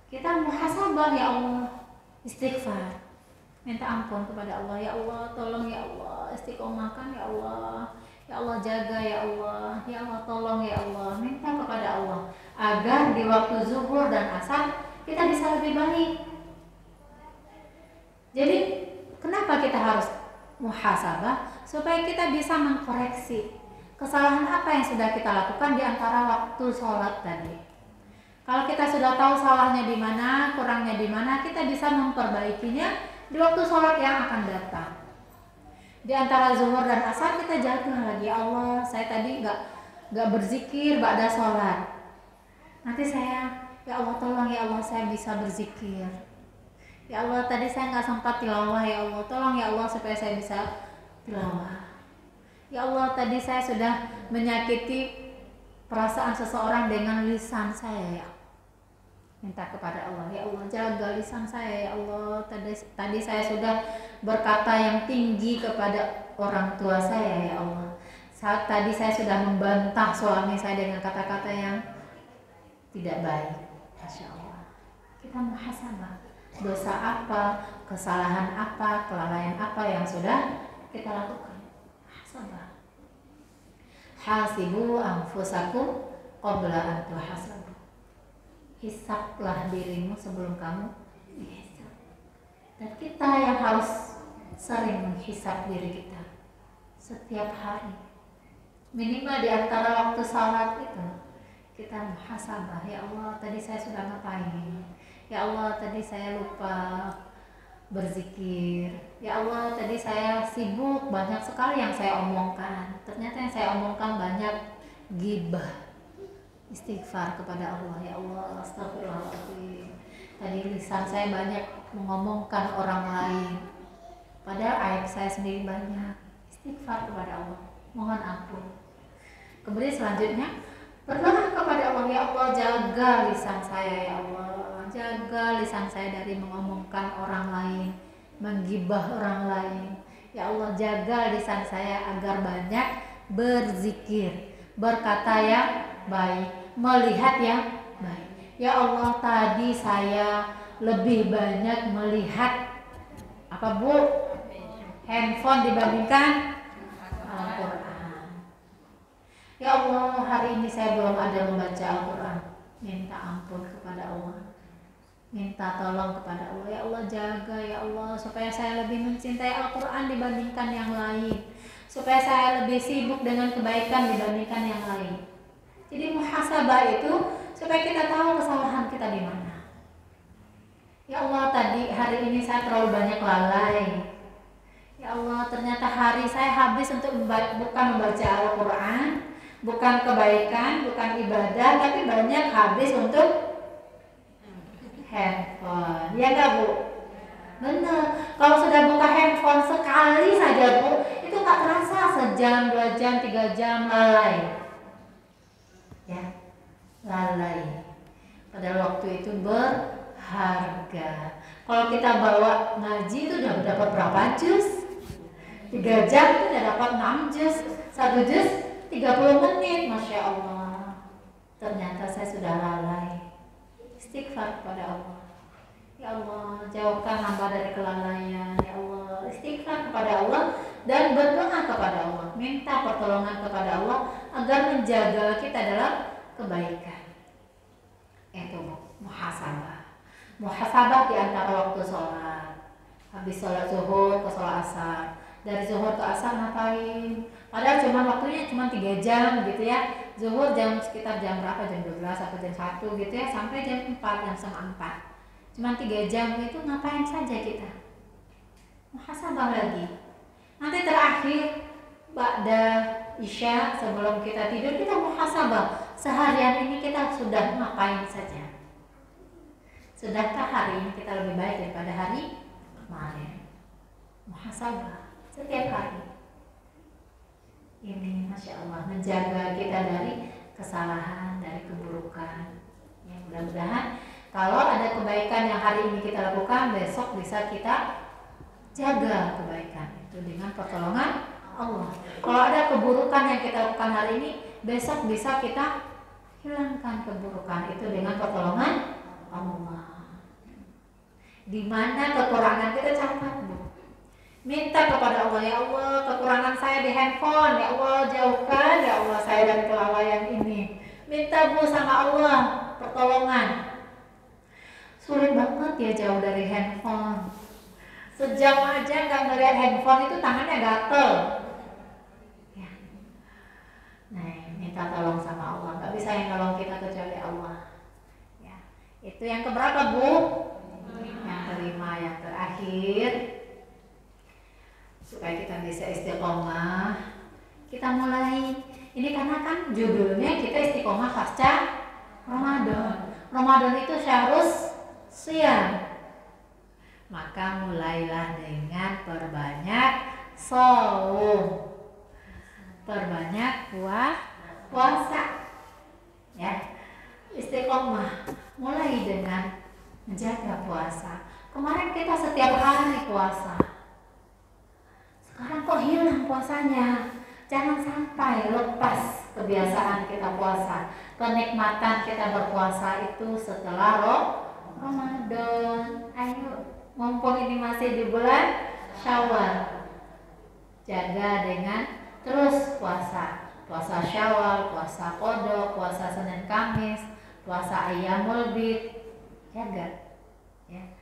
Kita muhasabah, ya Allah, istighfar, minta ampun kepada Allah, ya Allah, tolong ya Allah, istiqomahkan ya Allah, ya Allah jaga ya Allah tolong ya Allah, minta kepada Allah agar di waktu zuhur dan asar kita bisa lebih baik. Jadi kenapa kita harus muhasabah? Supaya kita bisa mengkoreksi kesalahan apa yang sudah kita lakukan di antara waktu sholat tadi. Kalau kita sudah tahu salahnya di mana, kurangnya di mana, kita bisa memperbaikinya di waktu sholat yang akan datang. Di antara zuhur dan asar kita jaga lagi, ya Allah, saya tadi nggak berzikir ba'da sholat. Nanti saya, ya Allah tolong ya Allah saya bisa berzikir. Ya Allah tadi saya nggak sempat tilawah, ya Allah tolong ya Allah supaya saya bisa tilawah. Ya Allah tadi saya sudah menyakiti perasaan seseorang dengan lisan saya, ya. Minta kepada Allah, ya Allah jaga lisan saya, ya Allah. Tadi saya sudah berkata yang tinggi kepada orang tua saya, ya Allah. Saat tadi saya sudah membantah suami saya dengan kata-kata yang tidak baik. Masya Allah. Kita muhasabah. Dosa apa, kesalahan apa, kelalaian apa yang sudah kita lakukan. Muhasabah. Hasibu anfusakum qabla an tuhasabu. Hisablah dirimu sebelum kamu dihisab. Dan kita yang harus sering menghisab diri kita setiap hari. Minimal di antara waktu salat itu kita muhasabah. Ya Allah, tadi saya sudah ngapain? Ya Allah, tadi saya lupa berzikir. Ya Allah, tadi saya sibuk, banyak sekali yang saya omongkan. Ternyata yang saya omongkan banyak ghibah. Istighfar kepada Allah, ya Allah, astagfirullahaladzim. Tadi lisan saya banyak mengomongkan orang lain, padahal aib saya sendiri banyak. Istighfar kepada Allah, mohon ampun. Kemudian selanjutnya berdoa kepada Allah, ya Allah jaga lisan saya, ya Allah, jaga lisan saya dari mengomongkan orang lain, menggibah orang lain. Ya Allah jaga lisan saya agar banyak berzikir, berkata yang baik, melihat yang baik. Ya Allah tadi saya lebih banyak melihat apa, Bu? Handphone dibandingkan Al-Quran. Ya Allah hari ini saya belum ada membaca Al-Quran. Minta ampun kepada Allah, minta tolong kepada Allah. Ya Allah jaga ya Allah supaya saya lebih mencintai Al-Quran dibandingkan yang lain, supaya saya lebih sibuk dengan kebaikan dibandingkan yang lain. Jadi muhasabah itu supaya kita tahu kesalahan kita di mana. Ya Allah tadi hari ini saya terlalu banyak lalai. Ya Allah ternyata hari saya habis untuk bukan membaca Al-Quran, bukan kebaikan, bukan ibadah, tapi banyak habis untuk handphone. Ya enggak, Bu? Benar. Kalau sudah buka handphone sekali saja, Bu, itu tak terasa sejam, 2 jam, 3 jam lalai. Ya, lalai. Padahal waktu itu berharga. Kalau kita bawa ngaji itu udah dapat berapa juz? 3 jam itu udah dapat 6 juz. 1 juz 30 menit, Masya Allah. Ternyata saya sudah lalai. Istighfar kepada Allah. Ya Allah, jauhkan hamba dari kelalaian. Ya Allah, istighfar kepada Allah dan berdoa kepada Allah. Minta pertolongan kepada Allah agar menjaga kita dalam kebaikan. Itu muhasabah. Muhasabah di antara waktu sholat. Habis sholat zuhur ke sholat asar. Dari zuhur ke asar ngapain? Padahal waktunya cuma 3 jam gitu ya. Zuhur sekitar jam berapa? Jam 12 atau jam 1 gitu ya, sampai jam 4, jam setengah 4. Cuma 3 jam itu ngapain saja kita? Muhasabah lagi. Nanti terakhir ba'da isya sebelum kita tidur kita muhasabah. Seharian ini kita sudah ngapain saja? Sudahkah hari ini kita lebih baik daripada hari kemarin? Muhasabah setiap hari. Ini Masya Allah menjaga kita dari kesalahan, dari keburukan. Ya, mudah-mudahan kalau ada kebaikan yang hari ini kita lakukan, besok bisa kita jaga kebaikan itu dengan pertolongan Allah. Kalau ada keburukan yang kita lakukan hari ini, besok bisa kita hilangkan keburukan itu dengan pertolongan Allah. Di mana kekurangan kita catat, Bu. Minta kepada Allah, ya Allah, kekurangan saya di handphone, ya Allah jauhkan, ya Allah saya dari kelalaian ini. Minta Bu sama Allah pertolongan. Sulit banget ya jauh dari handphone. Sejam aja nggak ngeliat handphone itu tangannya gatel. Ya. Nah, minta tolong sama Allah. Nggak bisa yang nolong kita kecuali Allah. Ya. Itu yang keberapa, Bu? Yang kelima, yang terakhir. Supaya kita bisa istiqomah, kita mulai ini karena kan judulnya kita istiqomah pasca Ramadan. Ramadan itu syahrus siyam. Maka mulailah dengan perbanyak shaum, perbanyak puasa. Ya, istiqomah mulai dengan menjaga puasa. Kemarin kita setiap hari puasa. Sekarang kok hilang puasanya? Jangan sampai lepas kebiasaan kita puasa. Kenikmatan kita berpuasa itu setelah Ramadan. Ayo, mumpung ini masih di bulan Syawal, jaga dengan terus puasa. Puasa Syawal, puasa Qadha, puasa Senin Kamis, puasa Ayyamul Bid. Jaga. Ya.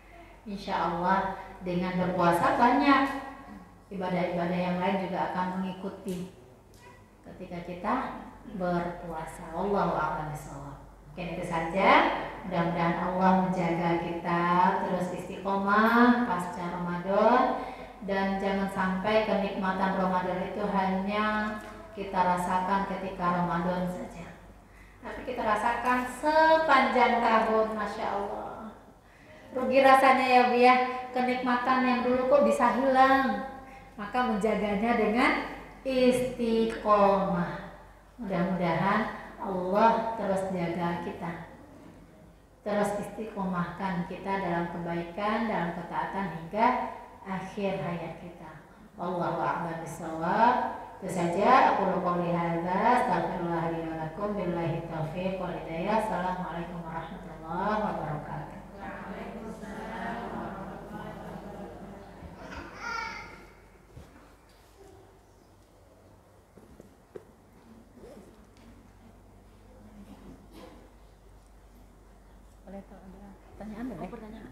Insya Allah dengan berpuasa banyak ibadah-ibadah yang lain juga akan mengikuti ketika kita berpuasa. Wallahu a'lam bishawab. Mungkin itu saja. Mudah-mudahan Allah menjaga kita terus istiqomah pasca Ramadan, dan jangan sampai kenikmatan Ramadan itu hanya kita rasakan ketika Ramadan saja, tapi kita rasakan sepanjang tahun. Masya Allah, rugi rasanya ya Bu ya, kenikmatan yang dulu kok bisa hilang. Maka menjaganya dengan istiqomah. Mudah-mudahan Allah terus jaga kita, terus istiqomahkan kita dalam kebaikan, dalam ketaatan hingga akhir hayat kita. Wallahu a'lam bishawab. Itu saja aku qouli hadza, astaghfirullah li wa lakum, billahi taufiq wal hidayah. Assalamualaikum warahmatullahi wabarakatuh. Pertanyaan boleh? Pertanyaan.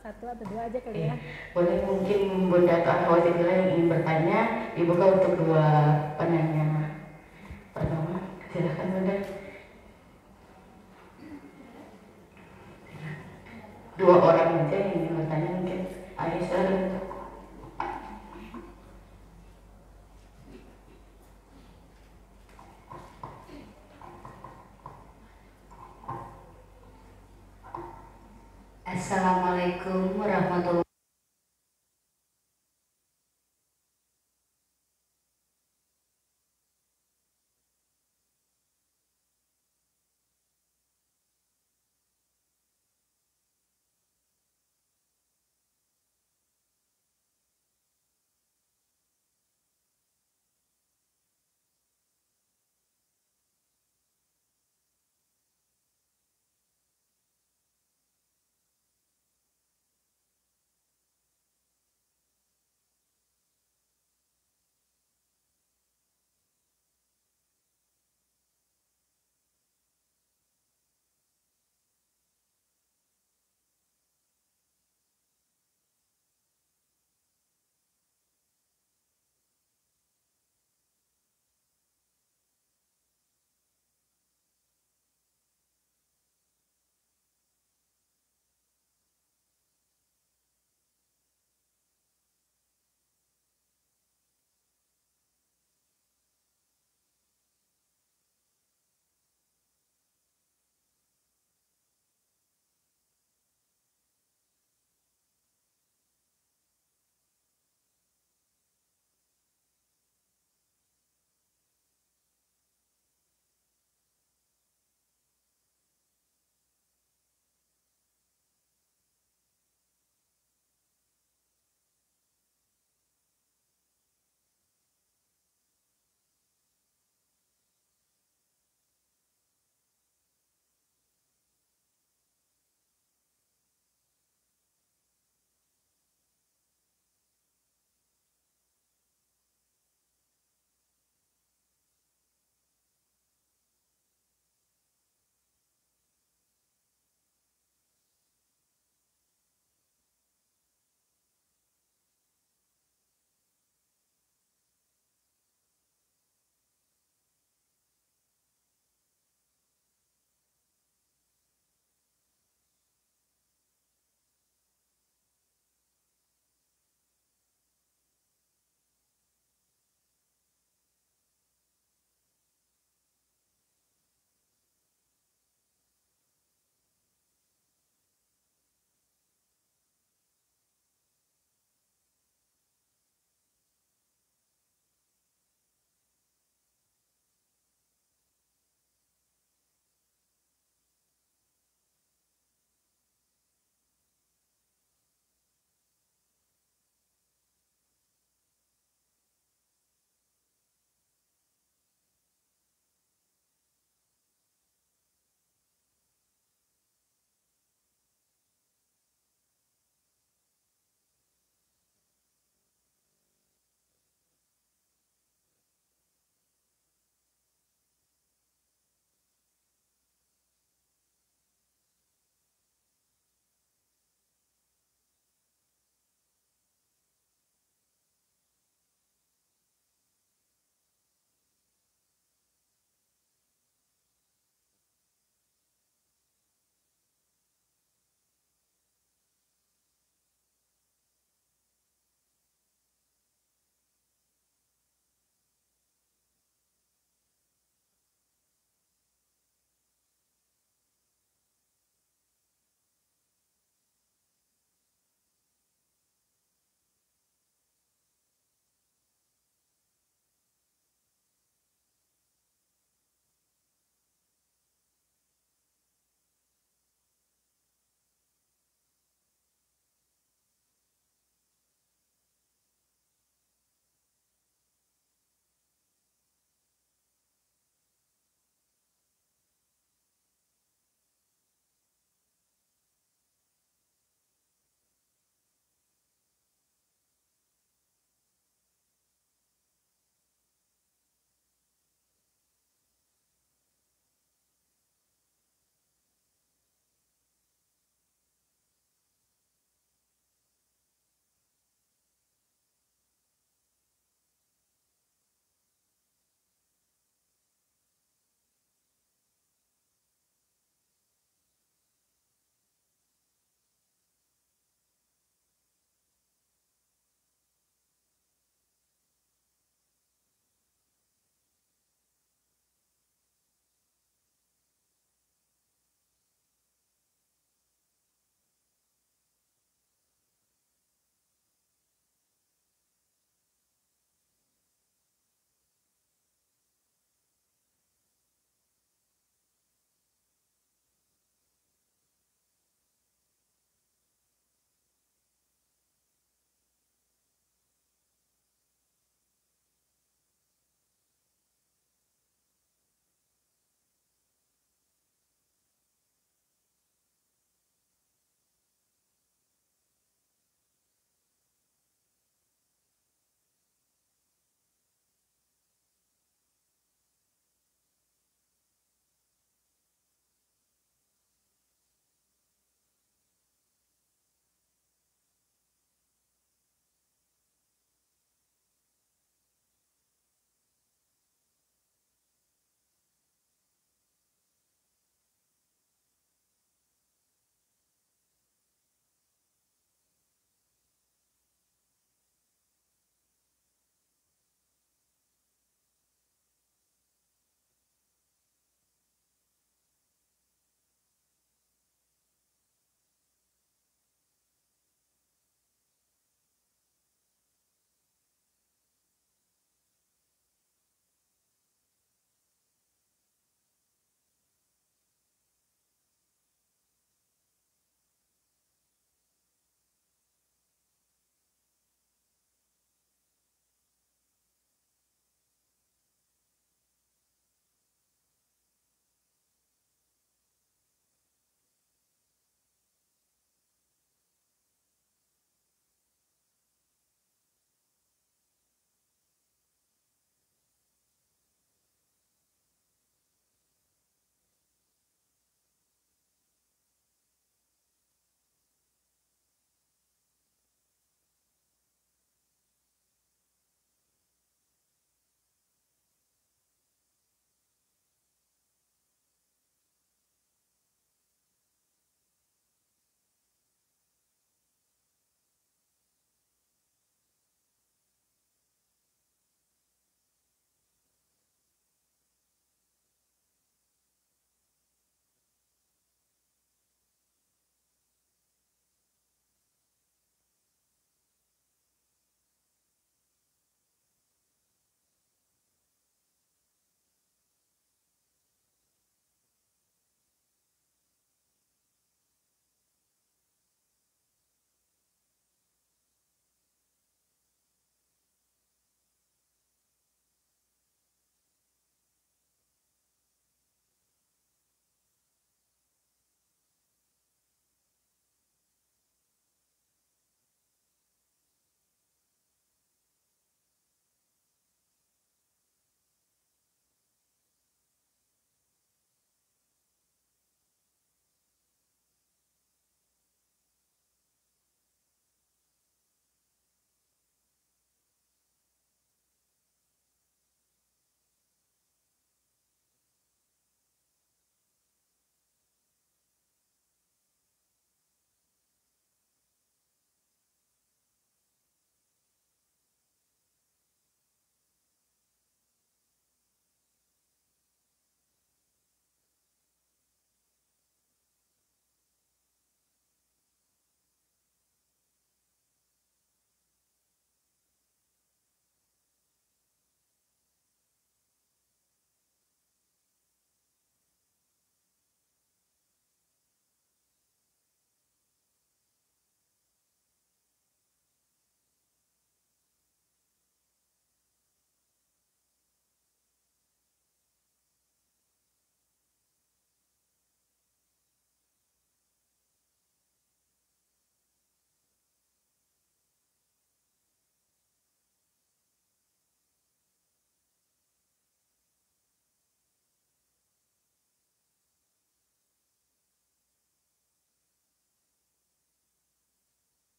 Satu atau dua aja kali ya. Boleh, mungkin Bunda atau Akhwati yang ingin bertanya dibuka untuk dua penanya. Pertama, silakan Bunda. Dua orang aja yang ingin bertanya mungkin. Aisyah. Assalamualaikum warahmatullahi